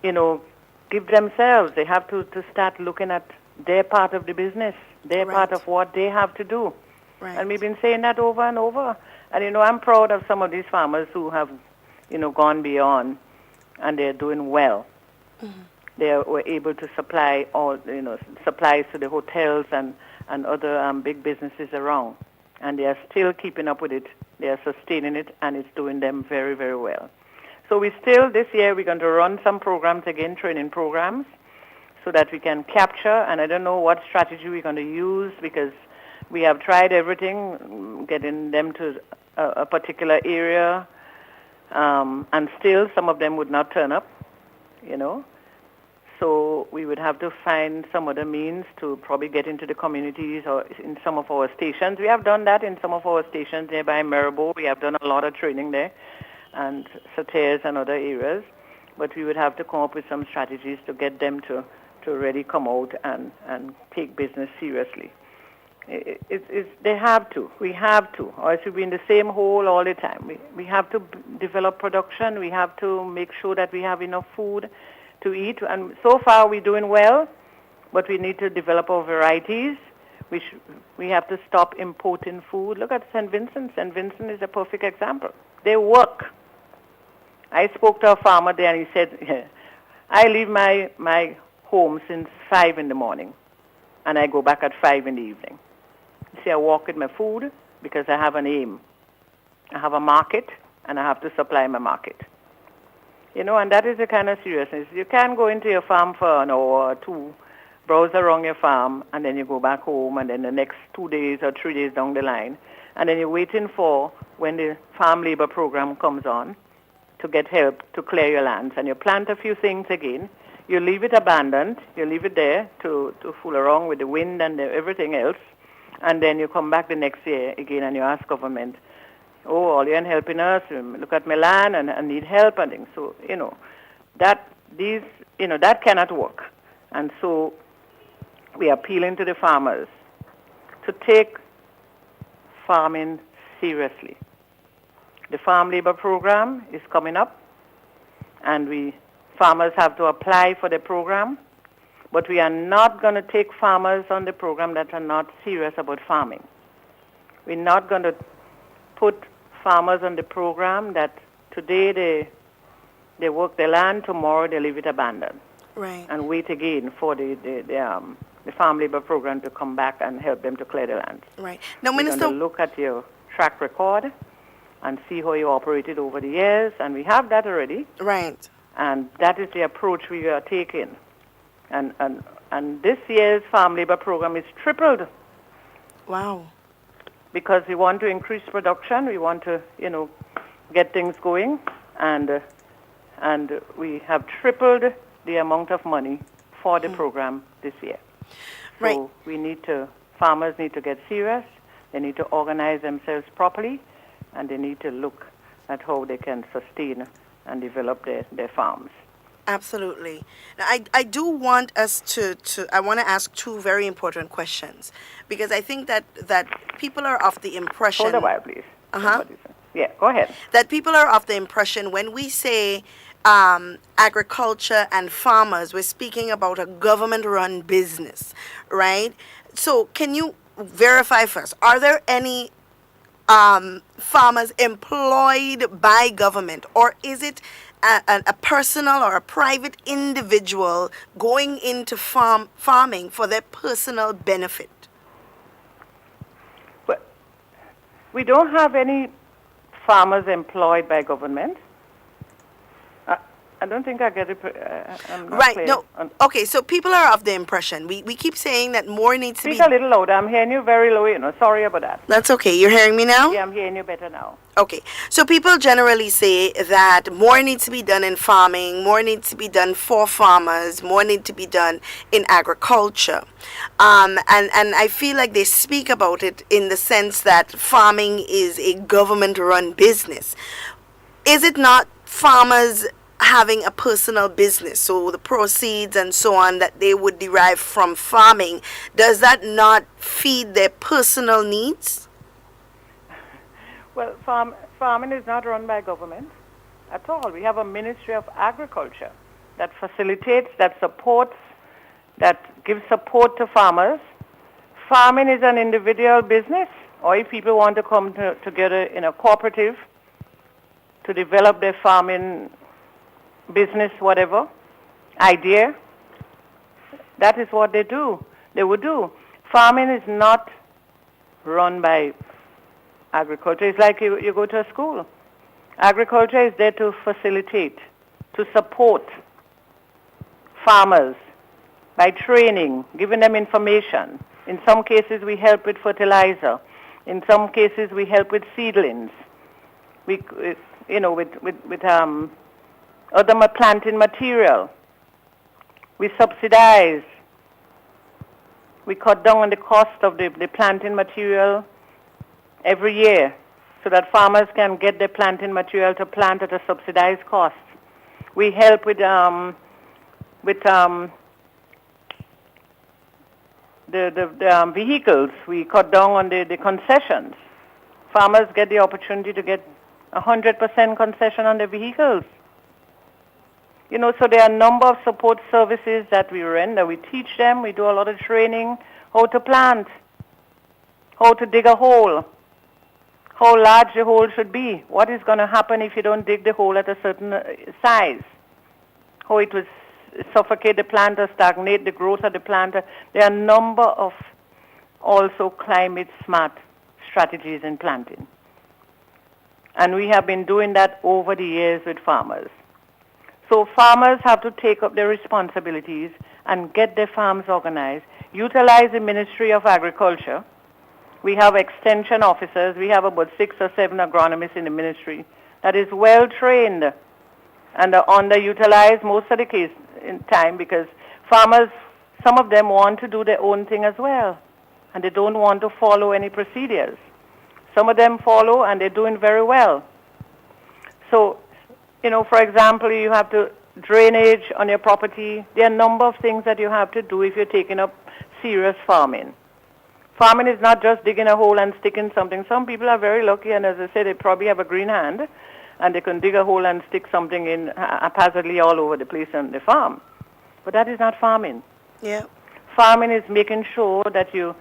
give themselves, they have to start looking at their part of the business, their part of what they have to do. Right. And we've been saying that over and over. And, I'm proud of some of these farmers who have gone beyond, and they're doing well. Mm-hmm. They were able to supply supplies to the hotels and other big businesses around, and they are still keeping up with it. They are sustaining it, and it's doing them very, very well. So this year, we're going to run some programs again, training programs, so that we can capture, and I don't know what strategy we're going to use because We have tried everything, getting them to a particular area, and still some of them would not turn up, you know. So we would have to find some other means to probably get into the communities or in some of our stations. We have done that in some of our stations nearby Maribor. We have done a lot of training there, and Sauters and other areas. But we would have to come up with some strategies to get them to really come out and take business seriously. They have to. We have to. Or else we'll be in the same hole all the time. We have to develop production. We have to make sure that we have enough food to eat. And so far we're doing well, but we need to develop our varieties. We have to stop importing food. Look at St. Vincent. St. Vincent is a perfect example. They work. I spoke to a farmer there and he said, I leave my home since 5 in the morning and I go back at 5 in the evening. See, I walk with my food because I have an aim. I have a market and I have to supply my market. You know, and that is the kind of seriousness. You can't go into your farm for an hour or two, browse around your farm, and then you go back home, and then the next 2 days or 3 days down the line, and then you're waiting for when the farm labor program comes on to get help to clear your lands, and you plant a few things again. You leave it abandoned. You leave it there to fool around with the wind and everything else, and then you come back the next year again and you ask government, oh, all you ain't helping us, look at my land and I need help and things. So, you know, that cannot work. And so we are appealing to the farmers to take farming seriously. The farm labor program is coming up, and farmers have to apply for the program, but we are not going to take farmers on the program that are not serious about farming. We're not going to put farmers on the program that today they work their land, tomorrow they leave it abandoned. Right. And wait again for the farm labor program to come back and help them to clear the land. Right. Now, We're Minister, going to look at your track record and see how you operated over the years, and we have that already. right. And that is the approach we are taking. And this year's farm labor program is tripled Wow. because we want to increase production. We want to, get things going, and we have tripled the amount of money for the program this year. So Right. Farmers need to get serious. They need to organize themselves properly, and they need to look at how they can sustain and develop their farms. Absolutely. Now, I do want us I want to ask two very important questions, because I think that people are of the impression. Hold a while, please. Uh-huh. Yeah, go ahead. That people are of the impression when we say agriculture and farmers, we're speaking about a government-run business, right? So can you verify first, are there any farmers employed by government, or is it a personal or a private individual going into farming for their personal benefit? But we don't have any farmers employed by government. I don't think I get it. I'm not Right. clear No. on- Okay. So people are of the impression we keep saying that more needs to Speak be. a little louder. I'm hearing you very low. Sorry about that. That's okay. You're hearing me now? Yeah, I'm hearing you better now. Okay. So people generally say that more needs to be done in farming, more needs to be done for farmers, more needs to be done in agriculture. And I feel like they speak about it in the sense that farming is a government-run business. Is it not farmers having a personal business, so the proceeds and so on that they would derive from farming, does that not feed their personal needs? Well, farming is not run by government at all. We have a Ministry of Agriculture that facilitates, that supports, that gives support to farmers. Farming is an individual business, or if people want to come together in a cooperative to develop their farming business, whatever, idea, that is what they would do. Farming is not run by agriculture. It's like you go to a school. Agriculture is there to facilitate, to support farmers by training, giving them information, In some cases, we help with fertilizer. In some cases, we help with seedlings. With other planting material. We subsidize. We cut down on the cost of the planting material every year so that farmers can get their planting material to plant at a subsidized cost. We help with the vehicles. We cut down on the concessions. Farmers get the opportunity to get 100% concession on their vehicles. So there are a number of support services that we render. We teach them. We do a lot of training, how to plant, how to dig a hole, how large the hole should be, what is going to happen if you don't dig the hole at a certain size, how it will suffocate the plant or stagnate the growth of the plant. There are a number of also climate-smart strategies in planting. And we have been doing that over the years with farmers. So farmers have to take up their responsibilities and get their farms organized, utilize the Ministry of Agriculture. We have extension officers. We have about 6 or 7 agronomists in the ministry that is well trained and are underutilized most of the case in time because farmers, some of them want to do their own thing as well, and they don't want to follow any procedures. Some of them follow, and they're doing very well. So, for example, you have to drainage on your property. There are a number of things that you have to do if you're taking up serious farming. Farming is not just digging a hole and sticking something. Some people are very lucky, and as I said, they probably have a green hand, and they can dig a hole and stick something in haphazardly all over the place on the farm. But that is not farming. Yeah. Farming is making sure that you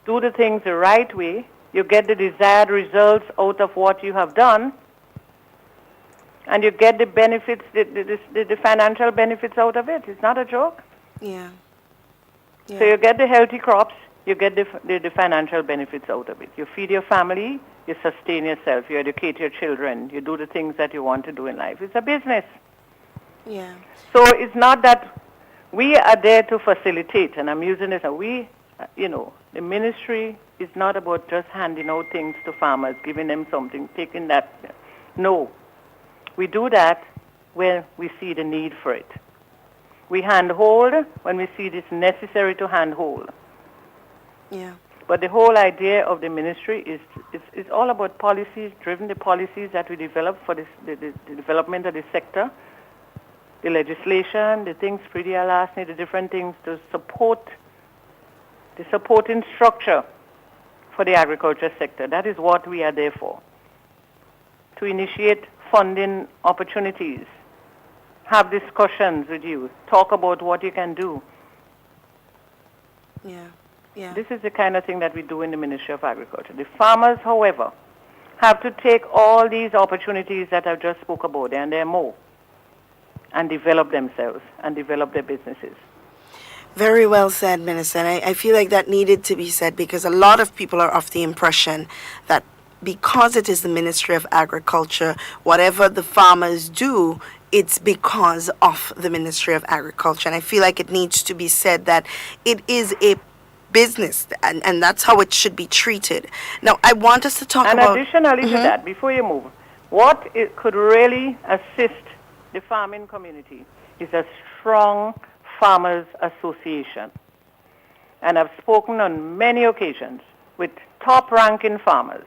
do the things the right way, you get the desired results out of what you have done, and you get the benefits, the financial benefits out of it. It's not a joke. Yeah. So you get the healthy crops, you get the financial benefits out of it. You feed your family, you sustain yourself, you educate your children, you do the things that you want to do in life. It's a business. Yeah. So it's not that we are there to facilitate, and I'm using this, the ministry is not about just handing out things to farmers, giving them something, taking that. No. We do that when we see the need for it. We handhold when we see it is necessary to handhold. Yeah. But the whole idea of the ministry is all about policies, driven the policies that we develop for the development of the sector, the legislation, the things Pretty Al asked me, the different things to support the supporting structure for the agriculture sector. That is what we are there for. To initiate funding opportunities, have discussions with you, talk about what you can do. Yeah. Yeah. This is the kind of thing that we do in the Ministry of Agriculture. The farmers, however, have to take all these opportunities that I've just spoke about, and there are more, and develop themselves and develop their businesses. Very well said, Minister. And I feel like that needed to be said because a lot of people are of the impression that because it is the Ministry of Agriculture, whatever the farmers do, it's because of the Ministry of Agriculture. And I feel like it needs to be said that it is a business, and that's how it should be treated. Now, I want us to talk about... And additionally to that, before you move, what it could really assist the farming community is a strong farmers association. And I've spoken on many occasions with top-ranking farmers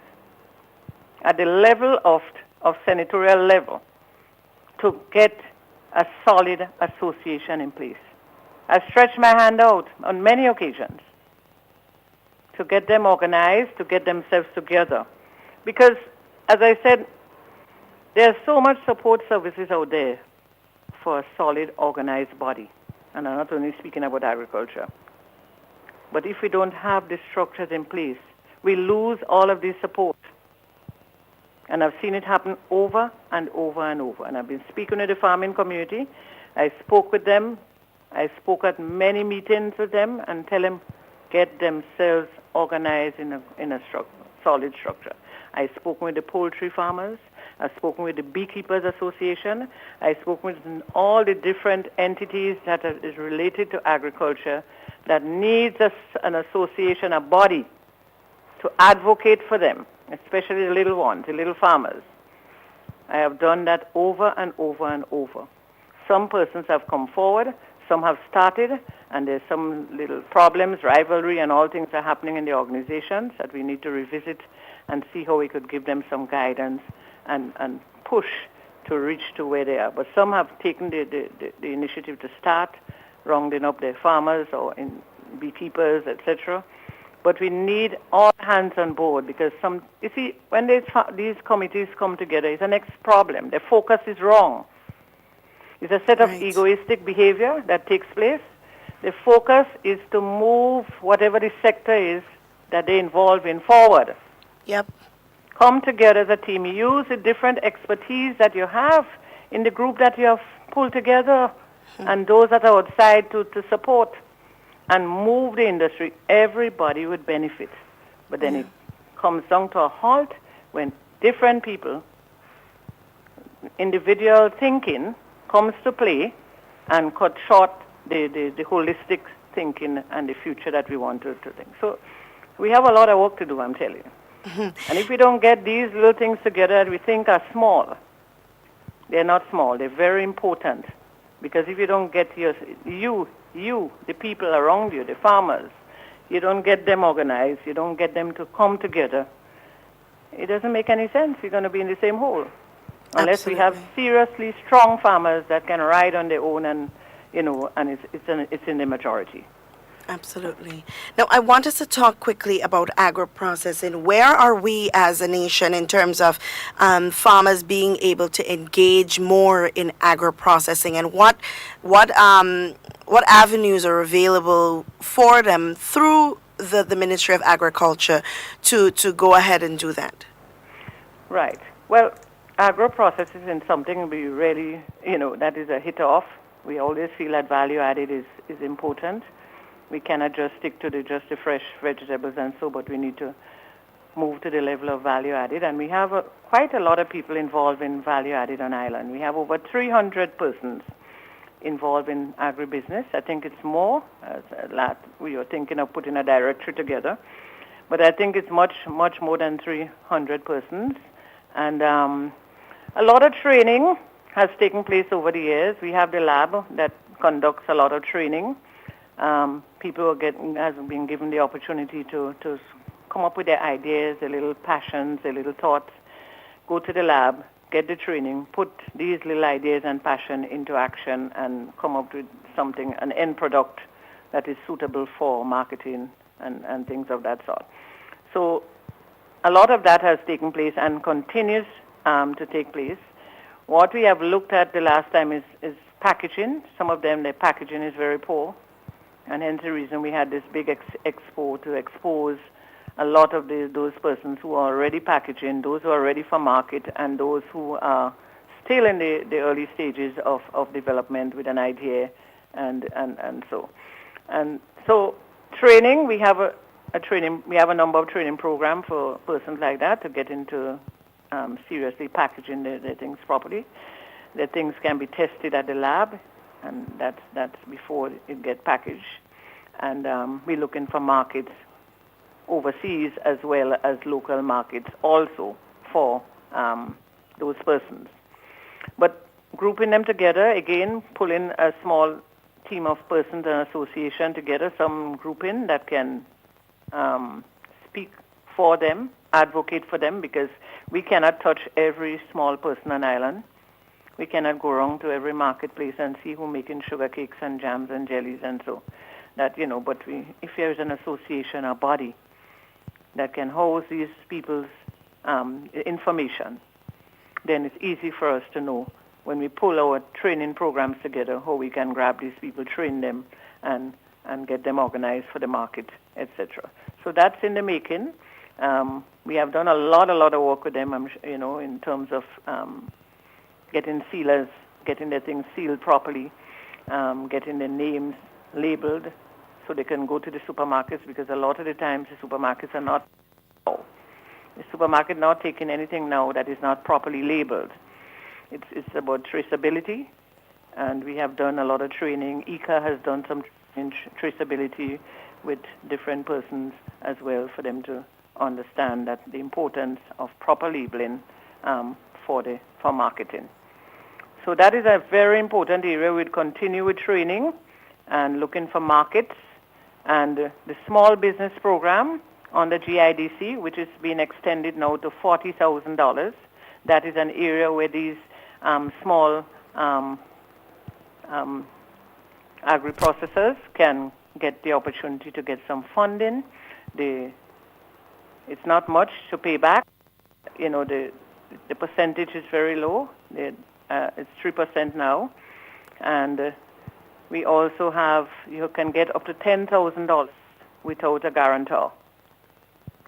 at the level of senatorial level to get a solid association in place. I've stretched my hand out on many occasions to get them organized, to get themselves together. Because, as I said, there's so much support services out there for a solid, organized body. And I'm not only speaking about agriculture. But if we don't have the structures in place, we lose all of this support. And I've seen it happen over and over and over. And I've been speaking with the farming community. I spoke with them. I spoke at many meetings with them and tell them, get themselves organized in a solid structure. I've spoken with the poultry farmers. I've spoken with the Beekeepers Association. I've spoken with all the different entities that is related to agriculture that needs an association, a body, to advocate for them, especially the little ones, the little farmers. I have done that over and over and over. Some persons have come forward, some have started, and there's some little problems, rivalry, and all things are happening in the organizations that we need to revisit and see how we could give them some guidance and push to reach to where they are. But some have taken the initiative to start rounding up their farmers or in beekeepers, etc. But we need all hands on board because you see, when these committees come together, it's the next problem. The focus is wrong. It's a set of egoistic behavior that takes place. The focus is to move whatever the sector is that they involve in forward. Yep. Come together as a team. Use the different expertise that you have in the group that you have pulled together and those that are outside to support and move the industry. Everybody would benefit. But then it comes down to a halt when different people, individual thinking comes to play and cut short the holistic thinking and the future that we want to think. So we have a lot of work to do, I'm telling you. And if we don't get these little things together that we think are small, they're not small, they're very important. Because if you don't get you, the people around you, the farmers, you don't get them organized, you don't get them to come together, it doesn't make any sense. You're going to be in the same hole. Unless we have seriously strong farmers that can ride on their own and, and it's in the majority. Absolutely. Now, I want us to talk quickly about agro-processing. Where are we as a nation in terms of farmers being able to engage more in agro-processing, and what avenues are available for them through the Ministry of Agriculture to go ahead and do that? Right. Well, agro-processing is something we really, that is a hit-off. We always feel that value added is important. We cannot just stick to just the fresh vegetables and so, but we need to move to the level of value added. And we have quite a lot of people involved in value added on island. We have over 300 persons involved in agribusiness. I think it's more. We are thinking of putting a directory together. But I think it's much, much more than 300 persons. And a lot of training has taken place over the years. We have the lab that conducts a lot of training. People has been given the opportunity to come up with their ideas, their little passions, their little thoughts, go to the lab, get the training, put these little ideas and passion into action and come up with something, an end product that is suitable for marketing and things of that sort. So a lot of that has taken place and continues to take place. What we have looked at the last time is packaging. Some of them, their packaging is very poor. And hence the reason we had this big expo to expose a lot of those persons who are already packaging, those who are ready for market, and those who are still in the early stages of development with an idea and so. And so training, we have a number of training programs for persons like that to get into seriously packaging their things properly. The things can be tested at the lab, and that's before it gets packaged. And we're looking for markets overseas as well as local markets also for those persons. But grouping them together, again, pulling a small team of persons and association together, some grouping that can speak for them, advocate for them, because we cannot touch every small person on island. We cannot go around to every marketplace and see who's making sugar cakes and jams and jellies and so. That, but if there is an association, a body that can house these people's information, then it's easy for us to know when we pull our training programs together how we can grab these people, train them, and get them organized for the market, etc. So that's in the making. We have done a lot of work with them, in terms of getting sealers, getting their things sealed properly, getting their names labeled so they can go to the supermarkets, because a lot of the times the supermarkets are not. The supermarket not taking anything now that is not properly labeled. It's about traceability, and we have done a lot of training. ICA has done some traceability with different persons as well, for them to understand that the importance of proper labeling for marketing. So that is a very important area. We'd continue with training and looking for markets, and the small business program on the GIDC, which is being extended now to $40,000. That is an area where these small agri-processors can get the opportunity to get some funding. It's not much to pay back. The percentage is very low. It's 3% now. And we also have, you can get up to $10,000 without a guarantor.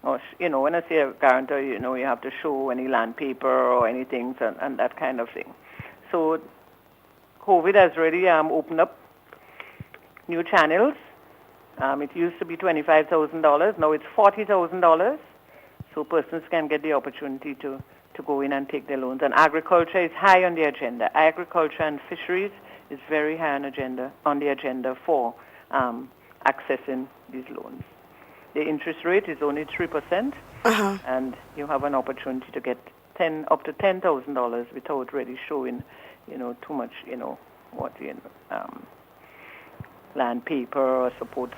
Or, when I say a guarantor, you have to show any land paper or anything and that kind of thing. So COVID has really opened up new channels. It used to be $25,000. Now it's $40,000. So persons can get the opportunity to go in and take their loans. And agriculture is high on the agenda. Agriculture and fisheries is very high on the agenda for accessing these loans. The interest rate is only 3%, and you have an opportunity to get up to $10,000 without really showing, too much, land paper or support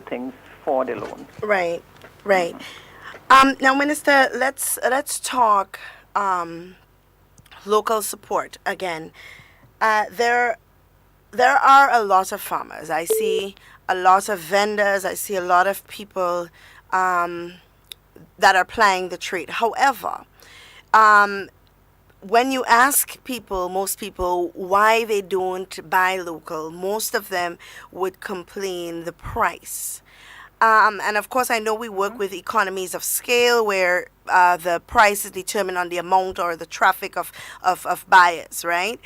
things for the loan. Right. Now, Minister, let's talk local support again. There are a lot of farmers. I see a lot of vendors. I see a lot of people that are plying the trade. However, when you ask most people, why they don't buy local, most of them would complain the price. And of course, I know we work with economies of scale where the price is determined on the amount or the traffic of buyers, right?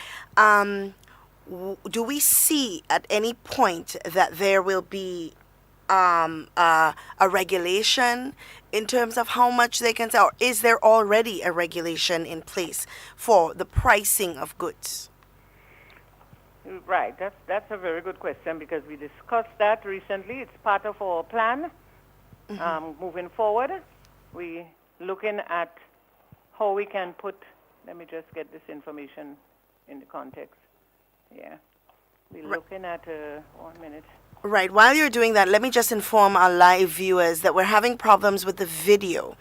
Do we see at any point that there will be a regulation in terms of how much they can sell? Or is there already a regulation in place for the pricing of goods? Right, that's a very good question, because we discussed that recently. It's part of our plan moving forward. We're looking at how we can let me just get this information in the context. Yeah, we're looking at 1 minute. Right, while you're doing that, let me just inform our live viewers that we're having problems with the video.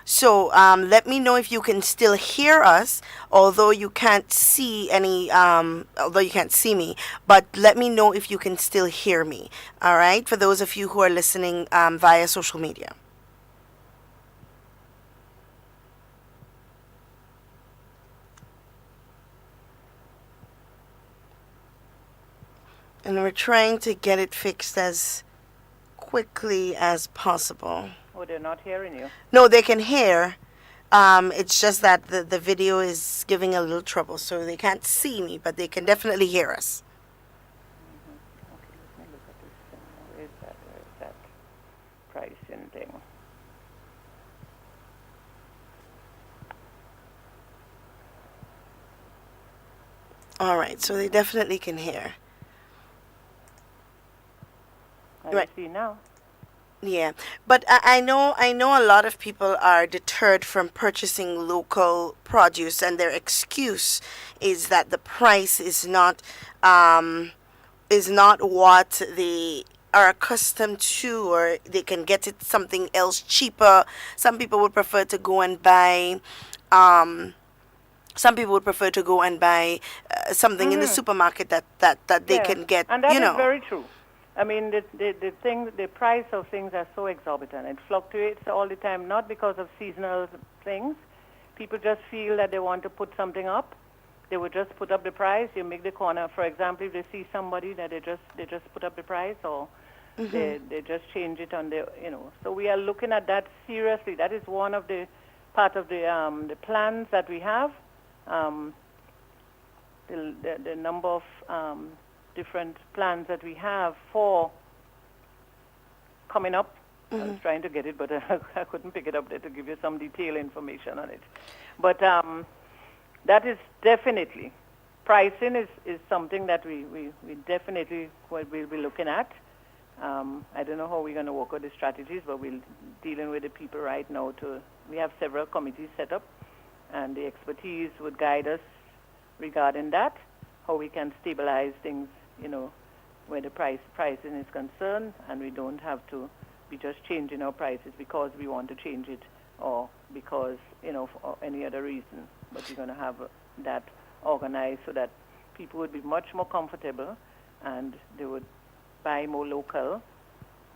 So let me know if you can still hear us, although you can't see although you can't see me, but let me know if you can still hear me, all right, for those of you who are listening via social media. And we're trying to get it fixed as quickly as possible. Oh, they're not hearing you? No, they can hear. It's just that the video is giving a little trouble, so they can't see me, but they can definitely hear us. Okay, let me look at this. Where is that pricing thing? All right, so they definitely can hear. I see now. Yeah, but I know a lot of people are deterred from purchasing local produce, and their excuse is that the price is not what they are accustomed to, or they can get it something else cheaper. Some people would prefer to go and buy. Some people would prefer to go and buy something in the supermarket that they can get. And that is very true. I mean, the price of things are so exorbitant. It fluctuates all the time, not because of seasonal things. People just feel that they want to put something up. They would just put up the price. You make the corner. For example, if they see somebody that they just put up the price, or they just change it on the, So we are looking at that seriously. That is one of the part of the plans that we have. The number of different plans that we have for coming up. I was trying to get it, but I couldn't pick it up there to give you some detailed information on it. But that is definitely pricing is something that we definitely will be looking at. I don't know how we're going to work out the strategies, but we're dealing with the people right now. We have several committees set up, and the expertise would guide us regarding that, how we can stabilize things, where the pricing is concerned, and we don't have to be just changing our prices because we want to change it or because, for any other reason. But we're going to have that organized so that people would be much more comfortable and they would buy more local,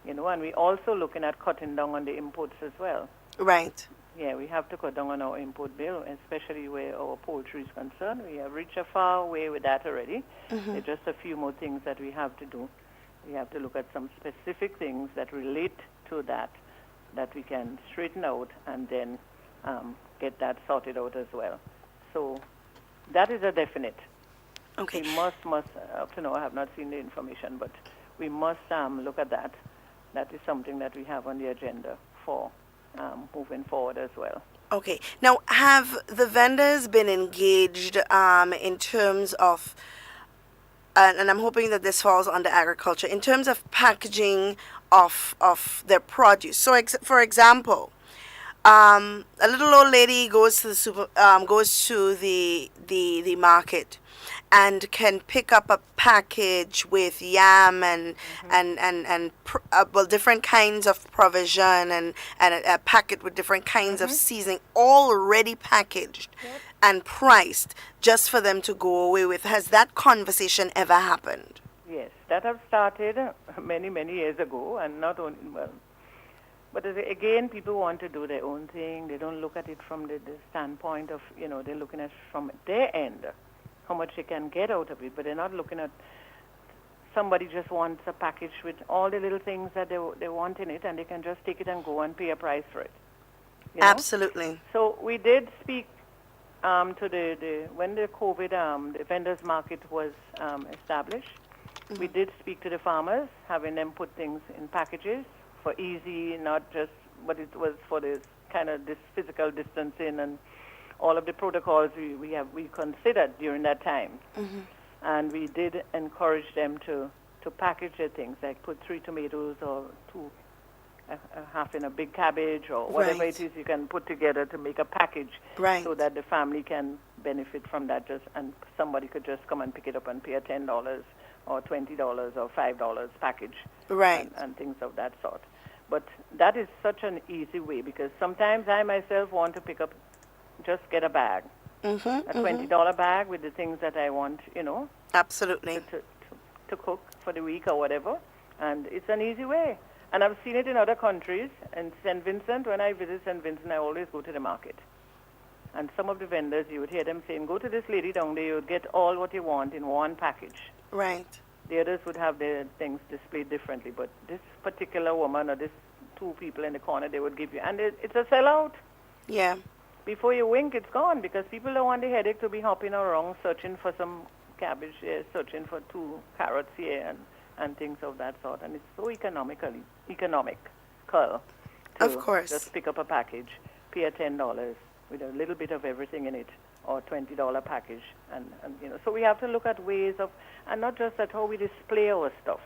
and we're also looking at cutting down on the imports as well. Right. Yeah, we have to cut down on our import bill, especially where our poultry is concerned. We have reached a far way with that already. There's just a few more things that we have to do. We have to look at some specific things that relate to that we can straighten out and then get that sorted out as well. So that is a definite. Okay. We must, up to now I have not seen the information, but we must look at that. That is something that we have on the agenda for moving forward as well. Okay. Now, have the vendors been engaged in terms of, and I'm hoping that this falls under agriculture, in terms of packaging of their produce? So, for example, a little old lady goes to the market and can pick up a package with yam and different kinds of provision and a packet with different kinds of seasoning, already packaged and priced just for them to go away with. Has that conversation ever happened? Yes, that have started many, many years ago, and not only, but again, people want to do their own thing. They don't look at it from the standpoint of, they're looking at it from their end, how much they can get out of it, but they're not looking at somebody just wants a package with all the little things that they want in it, and they can just take it and go and pay a price for it. Absolutely. So we did speak to when the COVID, the vendors market was established, we did speak to the farmers, having them put things in packages for easy, not just, but it was for this kind of this physical distancing and all of the protocols we considered during that time. And we did encourage them to package their things, like put 3 tomatoes or 2, half in a big cabbage or whatever it is you can put together to make a package, so that the family can benefit from that, and somebody could just come and pick it up and pay a $10 or $20 or $5 package, and things of that sort. But that is such an easy way, because sometimes I myself want to pick up, just get a bag, a $20 bag with the things that I want, Absolutely. to cook for the week or whatever, and it's an easy way. And I've seen it in other countries. In St. Vincent, when I visit St. Vincent, I always go to the market. And some of the vendors, you would hear them saying, go to this lady down there, you would get all what you want in one package. Right. The others would have their things displayed differently, but this particular woman or this 2 people in the corner, they would give you. And it's a sellout. Yeah. Before you wink, it's gone, because people don't want the headache to be hopping around searching for some cabbage here, searching for 2 carrots here, and things of that sort. And it's so economical to of course. Just pick up a package, pay a $10 with a little bit of everything in it, or $20 package. And so we have to look at ways of, and not just at how we display our stuff,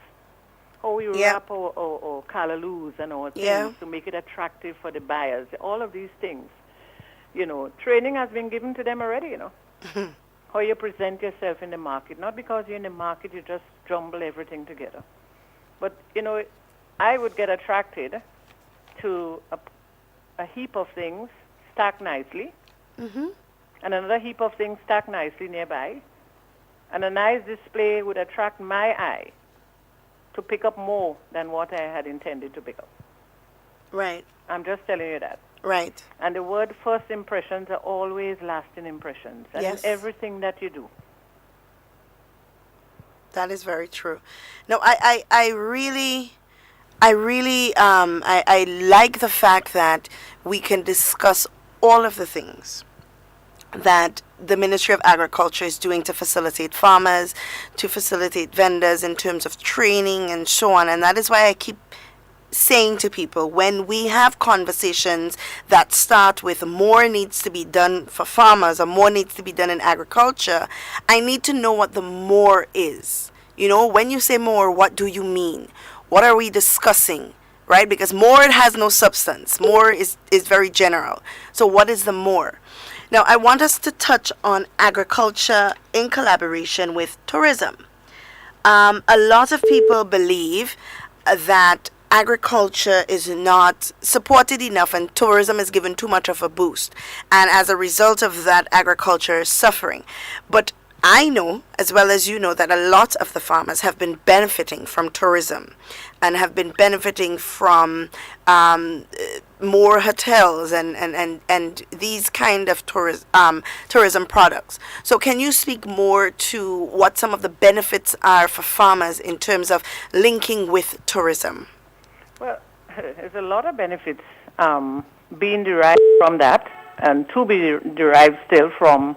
how we wrap our callaloo and our things to make it attractive for the buyers. All of these things, training has been given to them already, how you present yourself in the market. Not because you're in the market, you just jumble everything together. But, I would get attracted to a heap of things stacked nicely, and another heap of things stacked nicely nearby, and a nice display would attract my eye to pick up more than what I had intended to pick up. Right. I'm just telling you that. Right. And the word first impressions are always lasting impressions. And in everything that you do. That is very true. No, I really I like the fact that we can discuss all of the things that the Ministry of Agriculture is doing to facilitate farmers, to facilitate vendors in terms of training and so on. And that is why I keep saying to people when we have conversations that start with more needs to be done for farmers or more needs to be done in agriculture, I need to know what the more is. You know, when you say more, what do you mean? What are we discussing? Right? Because more, it has no substance. More is very general. So what is the more? Now, I want us to touch on agriculture in collaboration with tourism. A lot of people believe that agriculture is not supported enough and tourism is given too much of a boost. And as a result of that, agriculture is suffering. But I know, as well as you know, that a lot of the farmers have been benefiting from tourism and have been benefiting from more hotels and these kind of tourism products. So can you speak more to what some of the benefits are for farmers in terms of linking with tourism? Well, there's a lot of benefits being derived from that and to be derived still from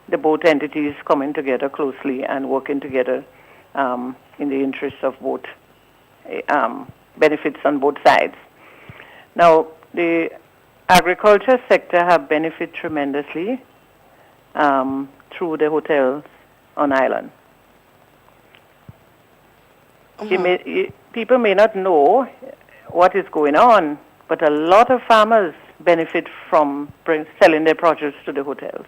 the both entities coming together closely and working together in the interests of both benefits on both sides. Now, the agriculture sector have benefited tremendously through the hotels on island. People may not know what is going on, but a lot of farmers benefit from selling their produce to the hotels.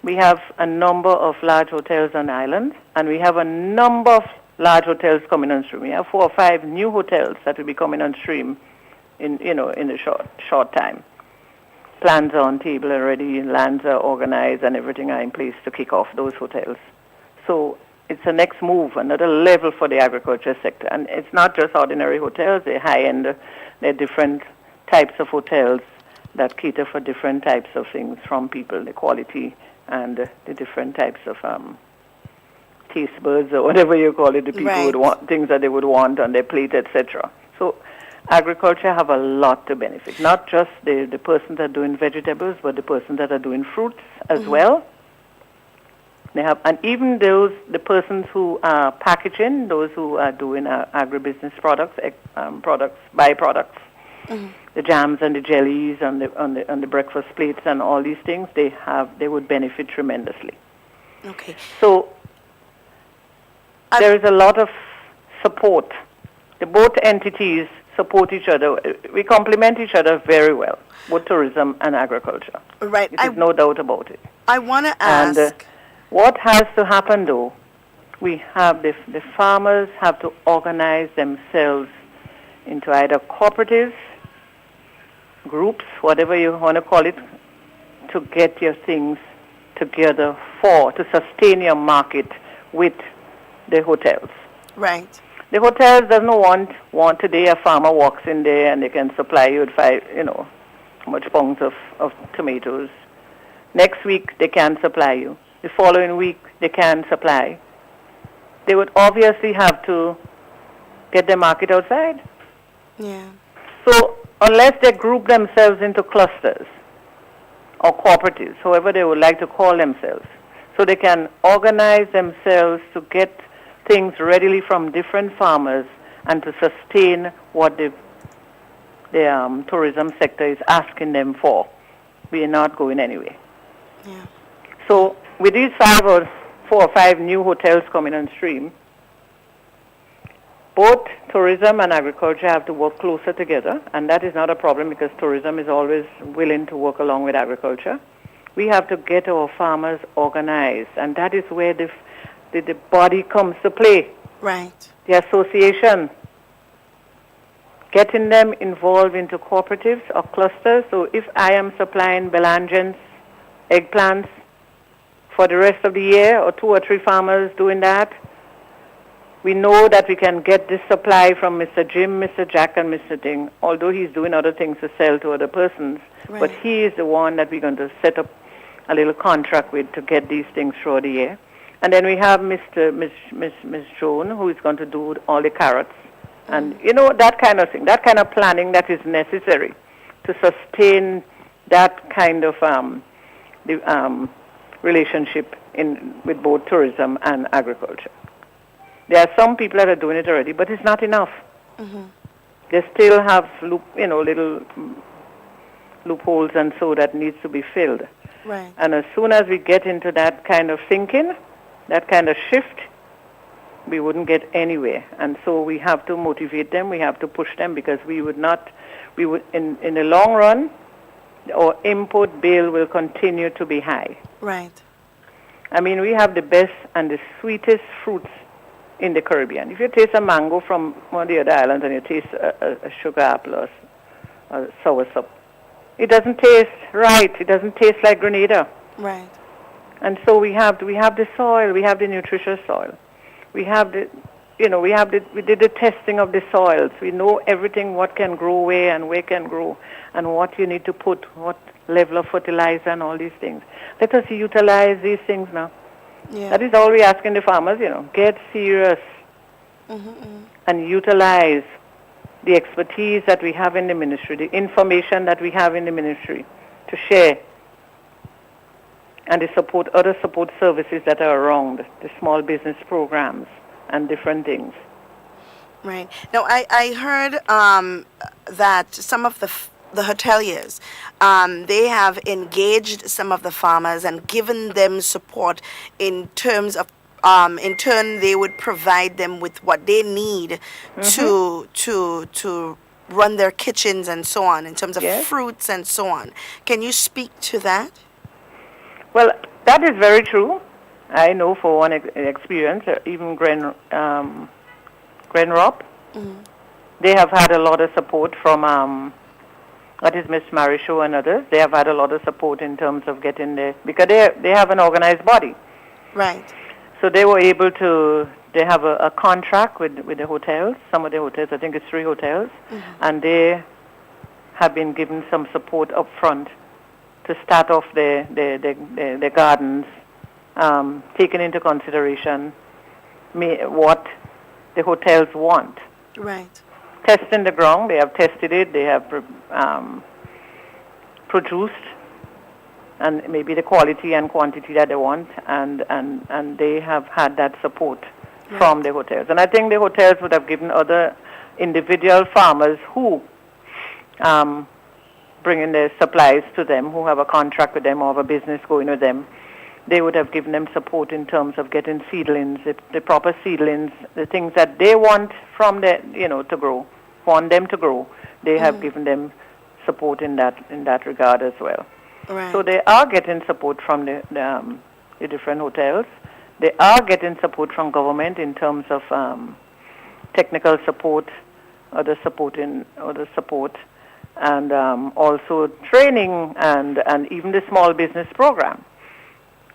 We have a number of large hotels on island, and we have a number of large hotels coming on stream. We have 4 or 5 new hotels that will be coming on stream in a short time. Plans are on table already, lands are organized, and everything are in place to kick off those hotels. So it's a next move, another level for the agriculture sector. And it's not just ordinary hotels, they're high-end, they're different types of hotels that cater for different types of things from people, the quality and the different types of taste buds or whatever you call it, the people would want, things that they would want on their plate, etc. So agriculture have a lot to benefit, not just the persons that are doing vegetables, but the persons that are doing fruits as well. They have, and even the persons who are packaging, those who are doing agribusiness products, byproducts, the jams and the jellies on the breakfast plates and all these things, they would benefit tremendously. Okay. So there is a lot of support. The both entities support each other. We complement each other very well, both tourism and agriculture. Right. There's no doubt about it. I want to ask. And what has to happen, though, we have the farmers have to organize themselves into either cooperatives, groups, whatever you want to call it, to get your things together to sustain your market with the hotels. Right. The hotels doesn't want today a farmer walks in there and they can supply you with how much pounds of tomatoes. Next week they can supply you. The following week they can supply. They would obviously have to get their market outside. Yeah. So unless they group themselves into clusters or cooperatives, however they would like to call themselves, so they can organize themselves to get things readily from different farmers and to sustain what the tourism sector is asking them for, we are not going anywhere. Yeah. So with these 4 or 5 new hotels coming on stream, both tourism and agriculture have to work closer together, and that is not a problem because tourism is always willing to work along with agriculture. We have to get our farmers organized, and that is where the body comes to play. Right. The association, getting them involved into cooperatives or clusters. So if I am supplying belangens, eggplants for the rest of the year, or 2 or 3 farmers doing that, we know that we can get this supply from Mr. Jim, Mr. Jack, and Mr. Ding, although he's doing other things to sell to other persons. Right. But he is the one that we're going to set up a little contract with to get these things throughout the year. And then we have Miss Joan, who is going to do all the carrots. And, that kind of thing, that kind of planning that is necessary to sustain that kind of relationship with both tourism and agriculture. There are some people that are doing it already, but it's not enough. They still have little loopholes and so that needs to be filled. Right. And as soon as we get into that kind of thinking, that kind of shift, we wouldn't get anywhere. And so we have to motivate them, we have to push them, because we would in the long run, our import bill will continue to be high. Right. I mean, we have the best and the sweetest fruits in the Caribbean. If you taste a mango from one of the other islands and you taste a sugar apple or a soursop, it doesn't taste right. It doesn't taste like Grenada. Right. And so we have the soil, we have the nutritious soil. We have we did the testing of the soils. We know everything, what can grow where and where can grow and what you need to put, what level of fertilizer and all these things. Let us utilize these things now. Yeah. That is all we're asking the farmers, get serious and utilize the expertise that we have in the ministry, the information that we have in the ministry to share, and the other support services that are around, the small business programs and different things. Right. Now, I heard that some of the hoteliers, they have engaged some of the farmers and given them support in terms of, in turn, they would provide them with what they need to run their kitchens and so on, in terms of fruits and so on. Can you speak to that? Well, that is very true. I know for one experience, even Grenrop, they have had a lot of support from that is Miss Marichou and others. They have had a lot of support in terms of getting there, because they have an organized body. Right. So they were able to, they have a contract with the hotels, some of the hotels, I think it's 3 hotels, and they have been given some support up front to start off the gardens, taking into consideration what the hotels want. Right. Testing the ground, they have tested it, they have produced, and maybe the quality and quantity that they want, and they have had that support from the hotels. And I think the hotels would have given other individual farmers who bring in their supplies to them, who have a contract with them or have a business going with them, they would have given them support in terms of getting seedlings, the proper seedlings, the things that they want from to grow, want them to grow. They have given them support in that regard as well. Right. So they are getting support from the different hotels. They are getting support from government in terms of technical support, other support, and also training and even the small business program.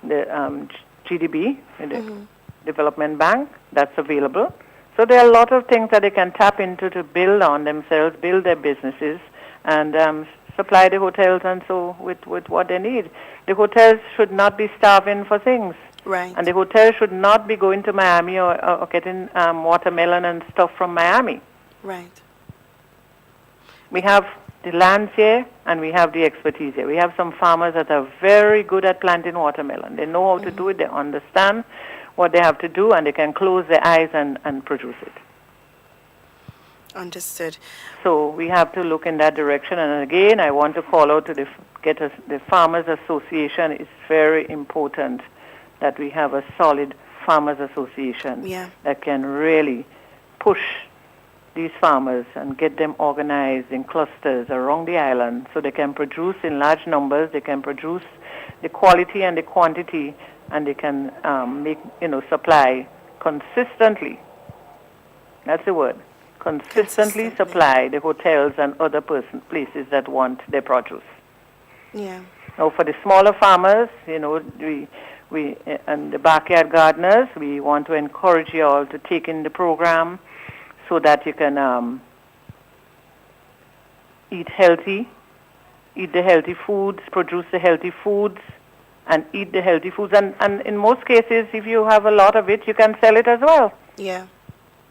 The GDB, the Development Bank, that's available. So there are a lot of things that they can tap into to build on themselves, build their businesses, and supply the hotels and so with what they need. The hotels should not be starving for things. Right. And the hotels should not be going to Miami or getting watermelon and stuff from Miami. Right. We have the lands here, and we have the expertise here. We have some farmers that are very good at planting watermelon. They know how to do it. They understand what they have to do, and they can close their eyes and produce it. Understood. So we have to look in that direction. And again, I want to call out to the Farmers Association. It's very important that we have a solid Farmers Association that can really push these farmers and get them organized in clusters around the island so they can produce in large numbers, they can produce the quality and the quantity, and they can supply consistently. That's the word. Consistently supply the hotels and other places that want their produce. Yeah. Now for the smaller farmers, we and the backyard gardeners, we want to encourage you all to take in the program, so that you can eat healthy, eat the healthy foods, produce the healthy foods, and eat the healthy foods. And in most cases, if you have a lot of it, you can sell it as well. Yeah.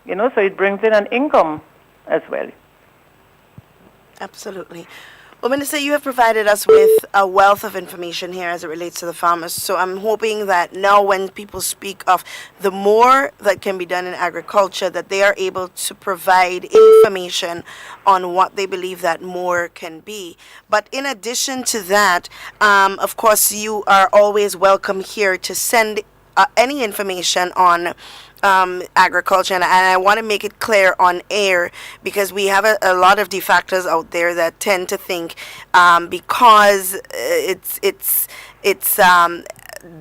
So it brings in an income as well. Absolutely. Well, Minister, you have provided us with a wealth of information here as it relates to the farmers. So I'm hoping that now when people speak of the more that can be done in agriculture, that they are able to provide information on what they believe that more can be. But in addition to that, of course, you are always welcome here to send any information on agriculture, and I want to make it clear on air because we have a lot of defectors out there that tend to think because it's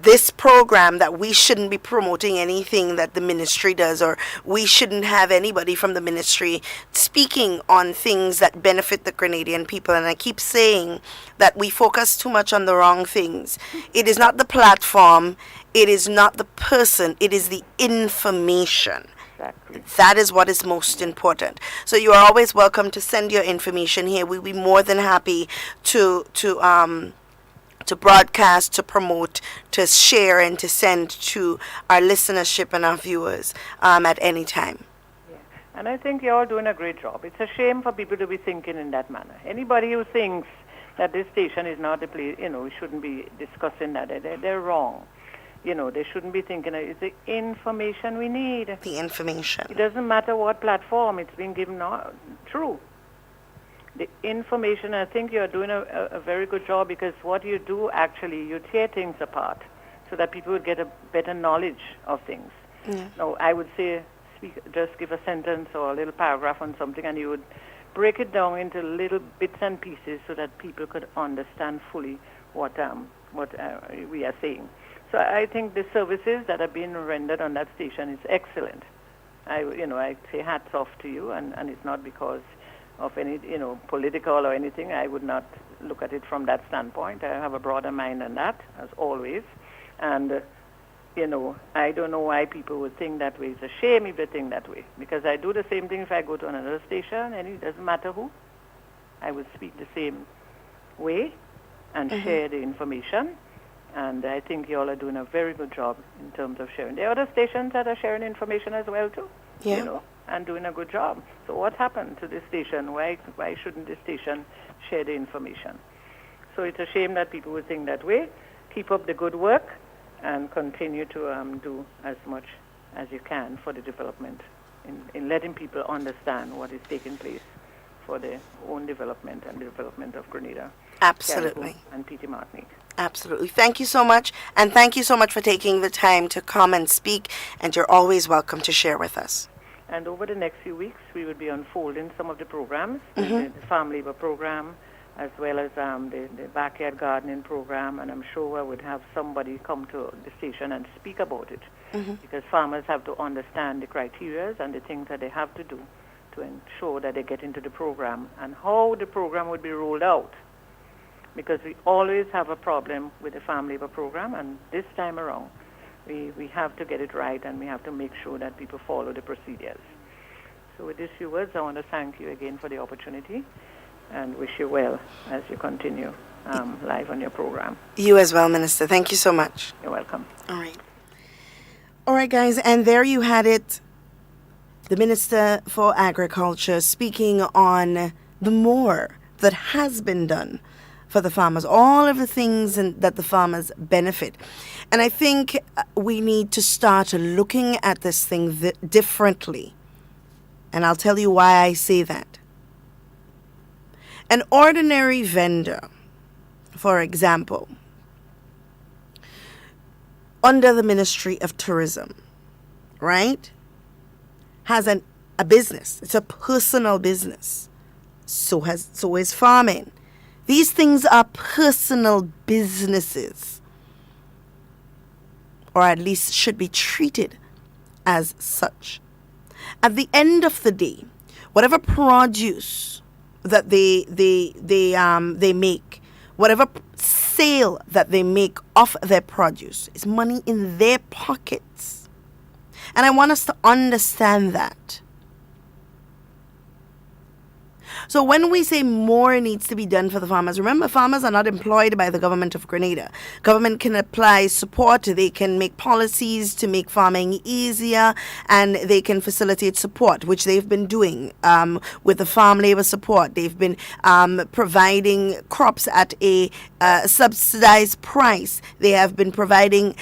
this program that we shouldn't be promoting anything that the ministry does, or we shouldn't have anybody from the ministry speaking on things that benefit the Grenadian people. And I keep saying that we focus too much on the wrong things. It is not the platform, it is not the person, it is the information. Exactly. That is what is most important. So you are always welcome to send your information here. We'll be more than happy to broadcast, to promote, to share, and to send to our listenership and our viewers at any time. Yeah. And I think you're all doing a great job. It's a shame for people to be thinking in that manner. Anybody who thinks that this station is not the place, we shouldn't be discussing that, they're wrong. They shouldn't be thinking it's the information we need. The information. It doesn't matter what platform it's being given through. The information, I think you're doing a very good job, because what you do actually, you tear things apart so that people would get a better knowledge of things. Yeah. Now, I would say, just give a sentence or a little paragraph on something, and you would break it down into little bits and pieces so that people could understand fully what we are saying. So I think the services that are being rendered on that station is excellent. I say hats off to you, and it's not because of any, political or anything. I would not look at it from that standpoint. I have a broader mind than that, as always. And, I don't know why people would think that way. It's a shame if they think that way, because I do the same thing if I go to another station, and it doesn't matter who. I would speak the same way and share the information. And I think you all are doing a very good job in terms of sharing. There are other stations that are sharing information as well, too. Yeah. And doing a good job. So what happened to this station? Why shouldn't this station share the information? So it's a shame that people would think that way. Keep up the good work and continue to do as much as you can for the development, in letting people understand what is taking place for their own development and the development of Grenada. Absolutely. Carriacou, and P.T. Martinique. Absolutely. Thank you so much. And thank you so much for taking the time to come and speak. And you're always welcome to share with us. And over the next few weeks, we will be unfolding some of the programs, the farm labor program, as well as the backyard gardening program. And I'm sure I would have somebody come to the station and speak about it, because farmers have to understand the criteria and the things that they have to do to ensure that they get into the program and how the program would be rolled out. Because we always have a problem with the farm labor program, and this time around, we have to get it right, and we have to make sure that people follow the procedures. So with these few words, I want to thank you again for the opportunity and wish you well as you continue live on your program. You as well, Minister. Thank you so much. You're welcome. All right. All right, guys, and there you had it. The Minister for Agriculture speaking on the more that has been done for the farmers, all of the things that the farmers benefit. And I think we need to start looking at this thing differently. And I'll tell you why I say that. An ordinary vendor, for example, under the Ministry of Tourism, right, has a business. It's a personal business. So is farming. These things are personal businesses, or at least should be treated as such. At the end of the day, whatever produce that they make, whatever sale that they make off their produce, is money in their pockets. And I want us to understand that. So when we say more needs to be done for the farmers, remember farmers are not employed by the government of Grenada. Government can apply support, they can make policies to make farming easier, and they can facilitate support, which they've been doing with the farm labor support. They've been providing crops at a subsidized price. They have been providing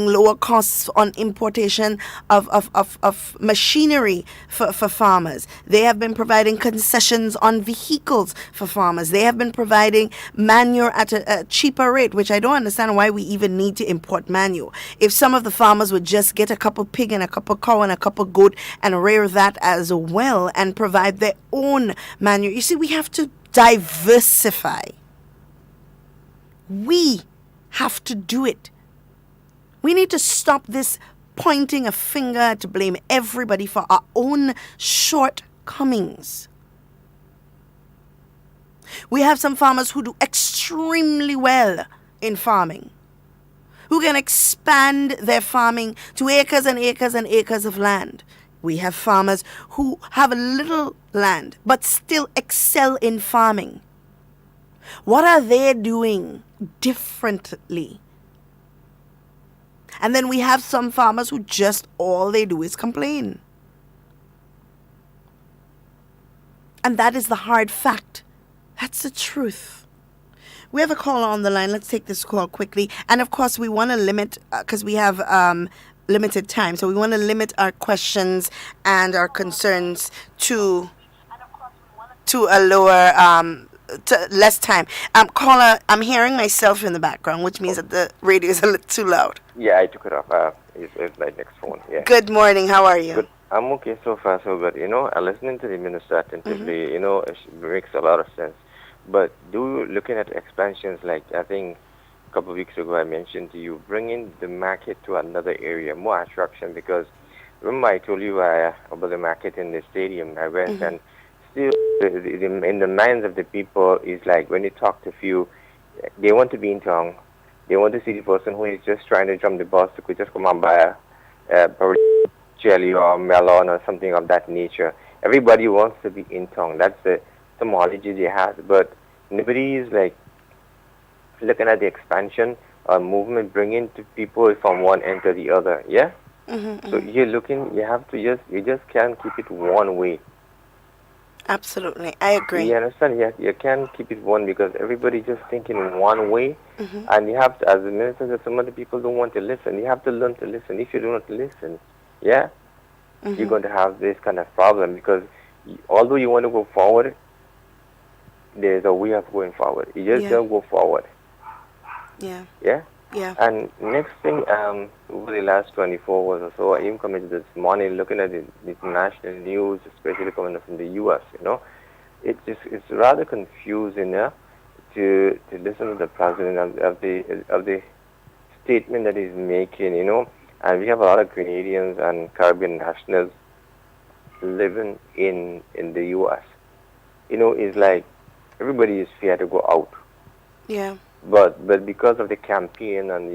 lower costs on importation of machinery for farmers. They have been providing concessions on vehicles for farmers. They have been providing manure at a cheaper rate, which I don't understand why we even need to import manure. If some of the farmers would just get a couple pig and a couple cow and a couple goat and rear that as well and provide their own manure. You see, we have to diversify. We have to do it. We need to stop this pointing a finger to blame everybody for our own shortcomings. We have some farmers who do extremely well in farming, who can expand their farming to acres and acres and acres of land. We have farmers who have a little land but still excel in farming. What are they doing differently? And then we have some farmers who just all they do is complain. And that is the hard fact. That's the truth. We have a caller on the line. Let's take this call quickly. And of course, we want to limit, because we have limited time. So we want to limit our questions and our concerns to a lower to less time. Caller, I'm hearing myself in the background, which means that the radio is a little too loud. Yeah, I took it off. It's my next phone. Yeah. Good morning. How are you? Good. I'm okay so far, so good. Listening to the minister attentively, it makes a lot of sense. But looking at expansions, like I think a couple of weeks ago I mentioned to you, bringing the market to another area, more attraction, because remember I told you about the market in the stadium. I went and still in the minds of the people is like when you talk to few, they want to be in town. They want to see the person who is just trying to jump the bus to just come and buy a jelly or melon or something of that nature. Everybody wants to be in town. That's the terminology they have. But nobody is like looking at the expansion or movement, bringing to people from one end to the other. Yeah. So you're looking. You just can't keep it one way. Absolutely, I agree. You understand? You can't keep it one because everybody just thinking one way, and you have to, as a minister, that some other people don't want to listen. You have to learn to listen. If you do not listen, you're going to have this kind of problem because although you want to go forward, there's a way of going forward. You just don't go forward. Yeah. Yeah. Yeah. And next thing, over the last 24 hours or so, I even coming this morning looking at the international news, especially coming from the U.S. It's rather confusing to listen to the president of the statement that he's making. And we have a lot of Canadians and Caribbean nationals living in the U.S. It's like everybody is feared to go out. Yeah. But because of the campaign, and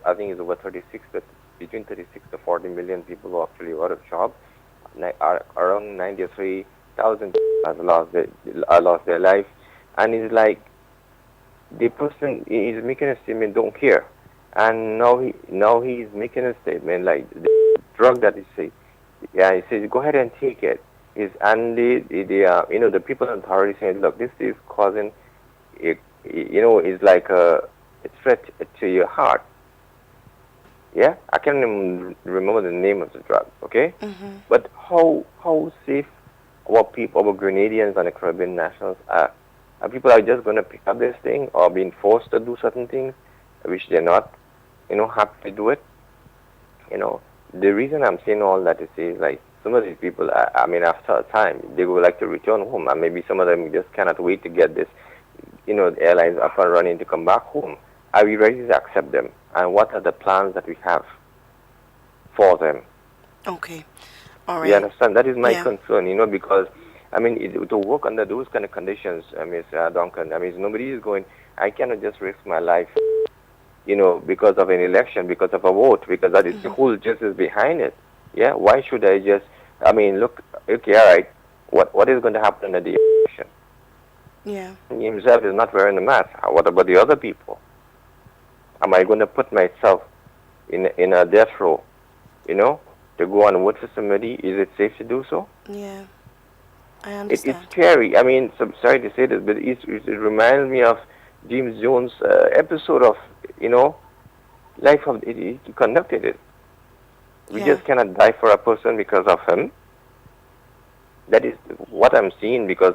I think it's over between 36 to 40 million people who are actually out of job. Around 93,000 have lost their life, and it's like the person is making a statement, don't care, and now he's making a statement like the drug that he says, he says go ahead and take it. And the people in authority saying, look, this is causing is like a threat to your heart. Yeah, I can't even remember the name of the drug. Okay, but how safe our Grenadians and the Caribbean nationals are? Are people just going to pick up this thing or being forced to do certain things, which they're not, happy to do it? The reason I'm saying all that is like some of these people, after a time, they would like to return home, and maybe some of them just cannot wait to get this. The airlines up and running to come back home. Are we ready to accept them? And what are the plans that we have for them? Okay. All right. You understand? That is my concern, because, to work under those kind of conditions, Mr. Duncan, nobody is going, I cannot just risk my life, because of an election, because of a vote, because that is the whole justice behind it. Yeah? Why should I just I mean, look, okay, all right. What is going to happen at the election? Yeah. He himself is not wearing a mask. What about the other people? Am I going to put myself in a death row, to go and vote for somebody? Is it safe to do so? Yeah. I It's understand. scary. I mean, so, sorry to say this, but it reminds me of James Jones' episode of, Life of he conducted it. We Yeah. just cannot die for a person because of him. That is what I'm seeing, because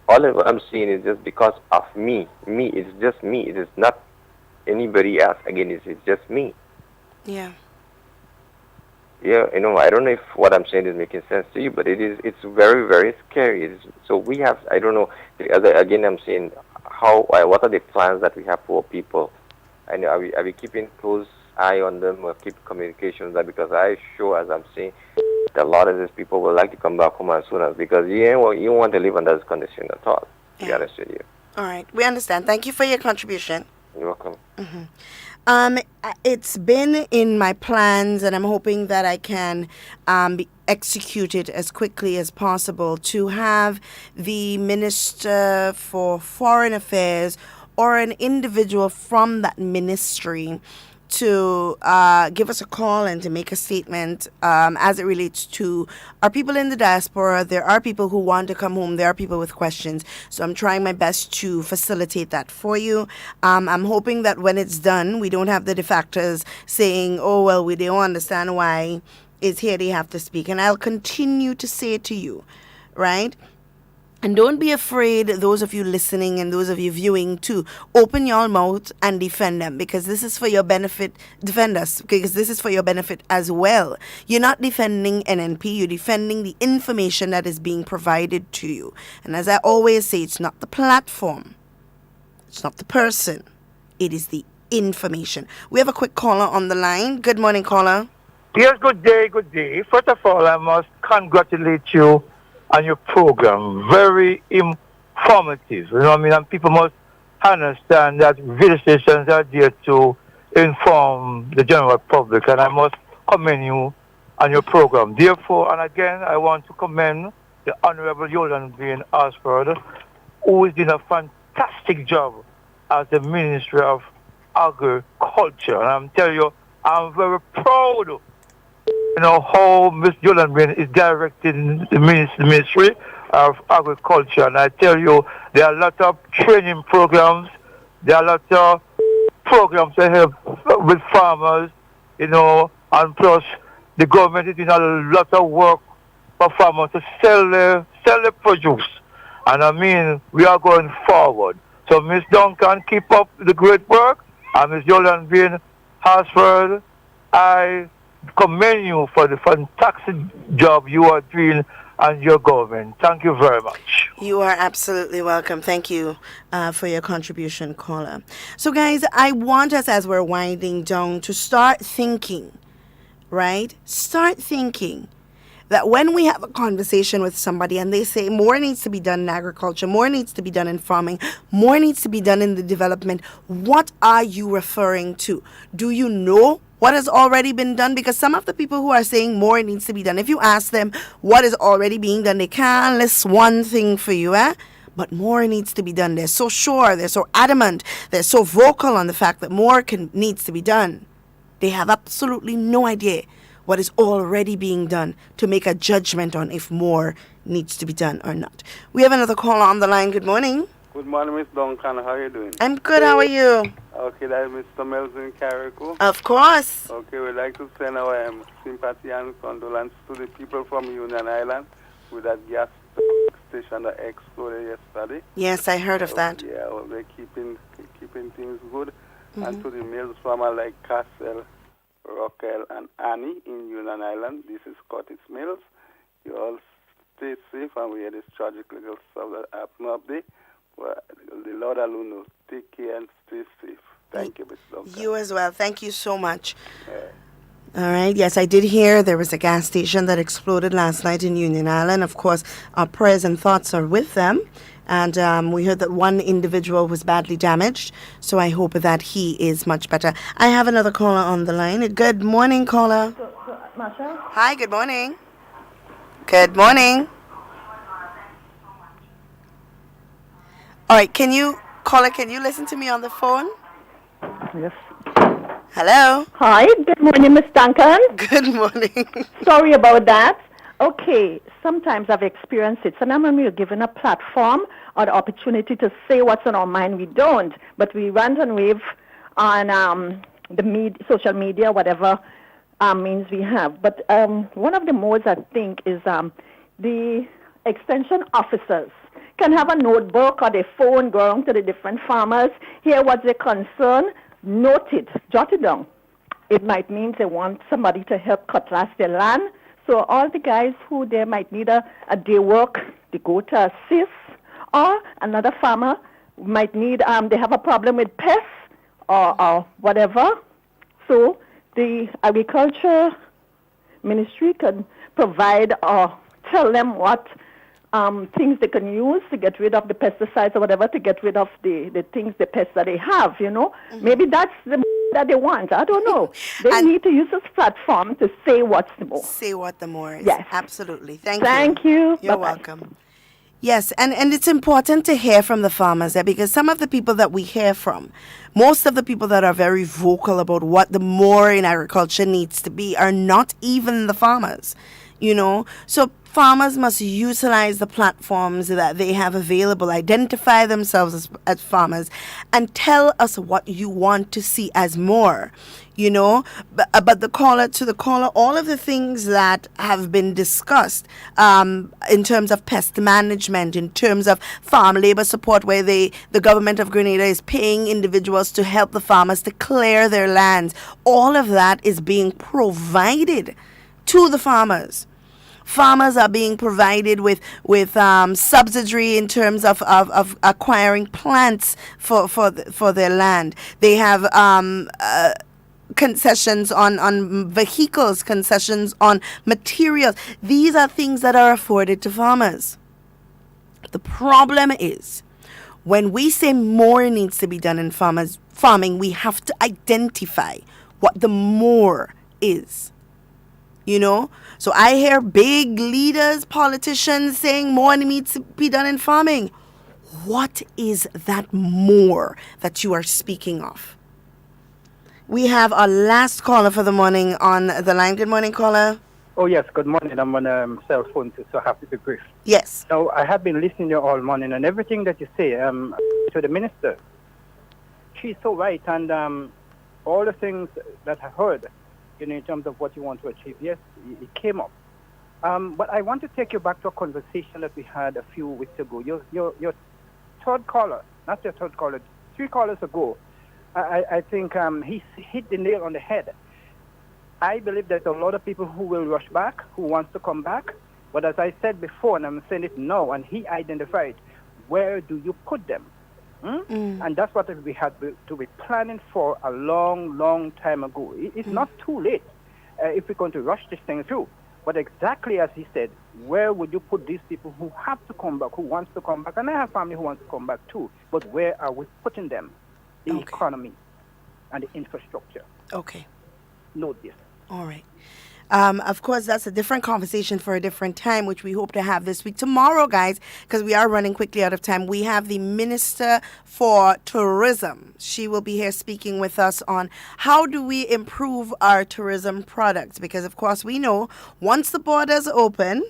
all of what I'm seeing is just because of me. Me, it's just me. It is not anybody else. Again, it's just me. Yeah. Yeah, I don't know if what I'm saying is making sense to you, but it's very, very scary. So we have, I don't know, again, I'm saying, what are the plans that we have for people? And are we keeping close eye on them, or keep communication with them? Because I sure, as I'm saying, that a lot of these people would like to come back home as soon as, because you don't want to live under this condition at all, to be honest with you. All right. We understand. Thank you for your contribution. You're welcome. It's been in my plans, and I'm hoping that I can execute it as quickly as possible, to have the Minister for Foreign Affairs or an individual from that ministry to give us a call and to make a statement as it relates to our people in the diaspora. There are people who want to come home. There are people with questions. So I'm trying my best to facilitate that for you. I'm hoping that when it's done, we don't have the defectors saying, oh, well, we don't understand why it's here they have to speak. And I'll continue to say it to you, right? And don't be afraid, those of you listening and those of you viewing too, open your mouth and defend them, because this is for your benefit. Defend us, because this is for your benefit as well. You're not defending NNP, you're defending the information that is being provided to you. And as I always say, it's not the platform, it's not the person, it is the information. We have a quick caller on the line. Good morning, caller. Yes, good day, good day. First of all, I must congratulate you on your program. Very informative. And people must understand that radio stations are there to inform the general public, and I must commend you on your program. Therefore, and again, I want to commend the Honorable Yolan Bean Osford, who is doing a fantastic job as the Ministry of Agriculture. And I'm telling you, I'm very proud how Ms. Yolan Bean is directing the Ministry of Agriculture. And I tell you, there are a lot of training programs, there are a lot of programs that help with farmers, and plus the government is doing a lot of work for farmers to sell their produce. And I mean, we are going forward. So Ms. Duncan, keep up the great work. And Ms. Yolan Bean Hasford, I commend you for the fantastic job you are doing and your government. Thank you very much. You are absolutely welcome. Thank you for your contribution, caller. So, guys, I want us, as we're winding down, to start thinking, right? Start thinking that when we have a conversation with somebody and they say more needs to be done in agriculture, more needs to be done in farming, more needs to be done in the development, what are you referring to? Do you know what has already been done? Because some of the people who are saying more needs to be done, if you ask them what is already being done, they can't list one thing for you, but more needs to be done. They're so sure, they're so adamant, they're so vocal on the fact that more needs to be done. They have absolutely no idea what is already being done to make a judgment on if more needs to be done or not. We have another caller on the line. Good morning. Good morning, Miss Duncan. How are you doing? I'm good. How are you? Okay, that is Mr. Melvin Carriacou. Of course. Okay, we'd like to send our sympathy and condolence to the people from Union Island with that gas station that exploded yesterday. Yes, I heard of that. Yeah, well, they're keeping things good. And to the mills farmer like Castle, Rockwell, and Annie in Union Island, this is Curtis Mills. You all stay safe, and we had this tragic little stuff that happened up there. Well, the Lord alone knows. Take care and stay safe. Thank you, Mr. Duncan. You as well. Thank you so much. All right. Yes, I did hear there was a gas station that exploded last night in Union Island. Of course, our prayers and thoughts are with them. And we heard that one individual was badly damaged. So I hope that he is much better. I have another caller on the line. Good morning, caller. Masha? Hi, good morning. Good morning. All right, can you listen to me on the phone? Yes. Hello. Hi, good morning, Miss Duncan. Good morning. Sorry about that. Okay, sometimes I've experienced it. Sometimes when we're given a platform or the opportunity to say what's on our mind, we don't. But we rant and rave on the social media, whatever means we have. But one of the modes I think is the extension officers can have a notebook or their phone, go around to the different farmers, hear what's their concern, note it, jot it down. It might mean they want somebody to help cutlass their land. So all the guys who they might need a day work, they go to assist. Or another farmer might need, they have a problem with pests or whatever. So the agriculture ministry can provide or tell them what things they can use to get rid of the pesticides or whatever, to get rid of the things, the pests that they have, Maybe that's the that they want. I don't know. They need to use this platform to say what's the more. Say what the more is. Yes. Absolutely. Thank you. You're welcome. Yes, and it's important to hear from the farmers there, because some of the people that we hear from, most of the people that are very vocal about what the more in agriculture needs to be are not even the farmers, So farmers must utilize the platforms that they have available, identify themselves as farmers, and tell us what you want to see as more, But the caller, all of the things that have been discussed in terms of pest management, in terms of farm labor support, where the government of Grenada is paying individuals to help the farmers to clear their lands, all of that is being provided to the farmers. Farmers are being provided with subsidy in terms of acquiring plants for their land. They have concessions on vehicles, concessions on materials. These are things that are afforded to farmers. The problem is, when we say more needs to be done in farming, we have to identify what the more is. So I hear big leaders, politicians saying more needs to be done in farming. What is that more that you are speaking of? We have our last caller for the morning on the line. Good morning, caller. Oh, yes, good morning. I'm on cell phone, so I have to be brief. Yes. So I have been listening to you all morning, and everything that you say to the minister, she's so right, and all the things that I heard, in terms of what you want to achieve, yes, it came up. But I want to take you back to a conversation that we had a few weeks ago. Your third caller, not your third caller, 3 callers ago, I think he hit the nail on the head. I believe there's a lot of people who will rush back, who wants to come back. But as I said before, and I'm saying it now, and he identified, where do you put them? And that's what we had to be planning for a long, long time ago. It's not too late if we're going to rush this thing through. But exactly as he said, where would you put these people who have to come back, who wants to come back? And I have family who wants to come back too. But where are we putting them? The economy and the infrastructure. Okay. Note this. All right. Of course, that's a different conversation for a different time, which we hope to have this week. Tomorrow, guys, because we are running quickly out of time, we have the Minister for Tourism. She will be here speaking with us on how do we improve our tourism products. Because, of course, we know once the borders open,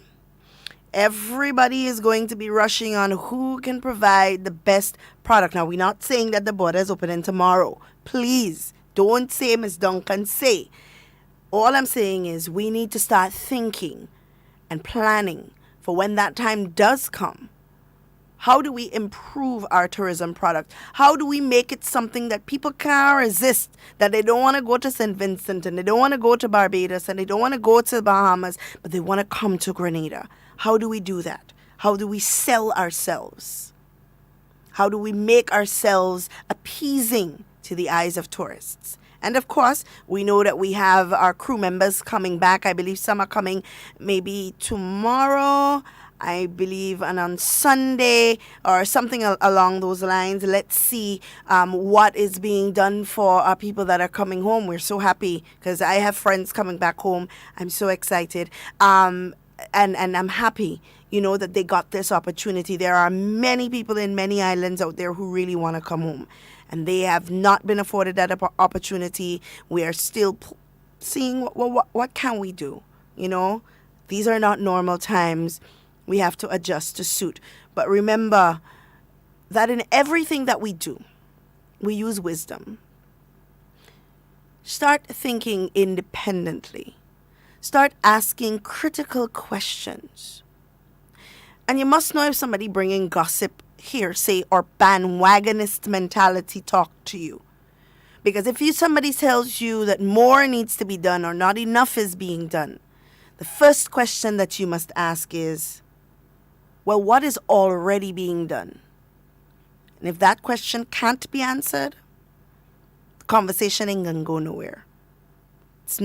everybody is going to be rushing on who can provide the best product. Now, we're not saying that the border is opening tomorrow. Please, don't say Ms. Duncan, say. All I'm saying is we need to start thinking and planning for when that time does come. How do we improve our tourism product? How do we make it something that people can't resist, that they don't want to go to St. Vincent and they don't want to go to Barbados and they don't want to go to the Bahamas, but they want to come to Grenada? How do we do that? How do we sell ourselves? How do we make ourselves appeasing to the eyes of tourists? And of course, we know that we have our crew members coming back. I believe some are coming maybe tomorrow, I believe, and on Sunday or something along those lines. Let's see what is being done for our people that are coming home. We're so happy because I have friends coming back home. I'm so excited. and I'm happy, that they got this opportunity. There are many people in many islands out there who really want to come home, and they have not been afforded that opportunity. We are still seeing what can we do. These are not normal times. We have to adjust to suit. But remember that in everything that we do, we use wisdom. Start thinking independently. Start asking critical questions. And you must know if somebody bringing gossip, hearsay, or bandwagonist mentality talk to you. Because if somebody tells you that more needs to be done or not enough is being done, the first question that you must ask is, well, what is already being done? And if that question can't be answered, the conversation ain't gonna go nowhere. It's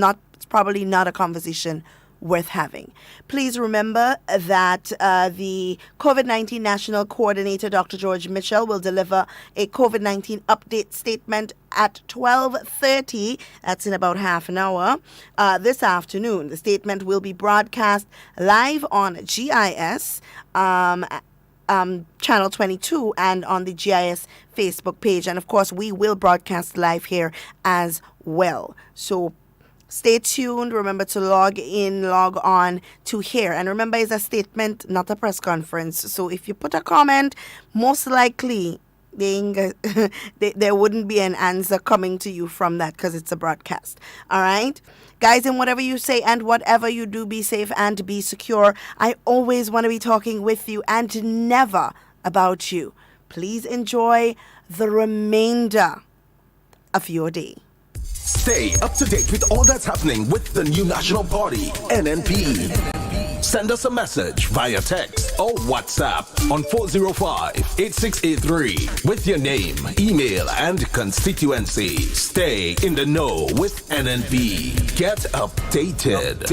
probably not a conversation worth having. Please remember that the COVID-19 National Coordinator, Dr. George Mitchell, will deliver a COVID-19 update statement at 12:30. That's in about half an hour this afternoon. The statement will be broadcast live on GIS Channel 22 and on the GIS Facebook page. And of course, we will broadcast live here as well. So stay tuned. Remember to log on to hear. And remember, it's a statement, not a press conference. So if you put a comment, most likely there wouldn't be an answer coming to you from that because it's a broadcast. All right? Guys, in whatever you say and whatever you do, be safe and be secure. I always want to be talking with you and never about you. Please enjoy the remainder of your day. Stay up to date with all that's happening with the new national party, NNP. Send us a message via text or WhatsApp on 405-8683 with your name, email, and constituency. Stay in the know with NNP. Get updated.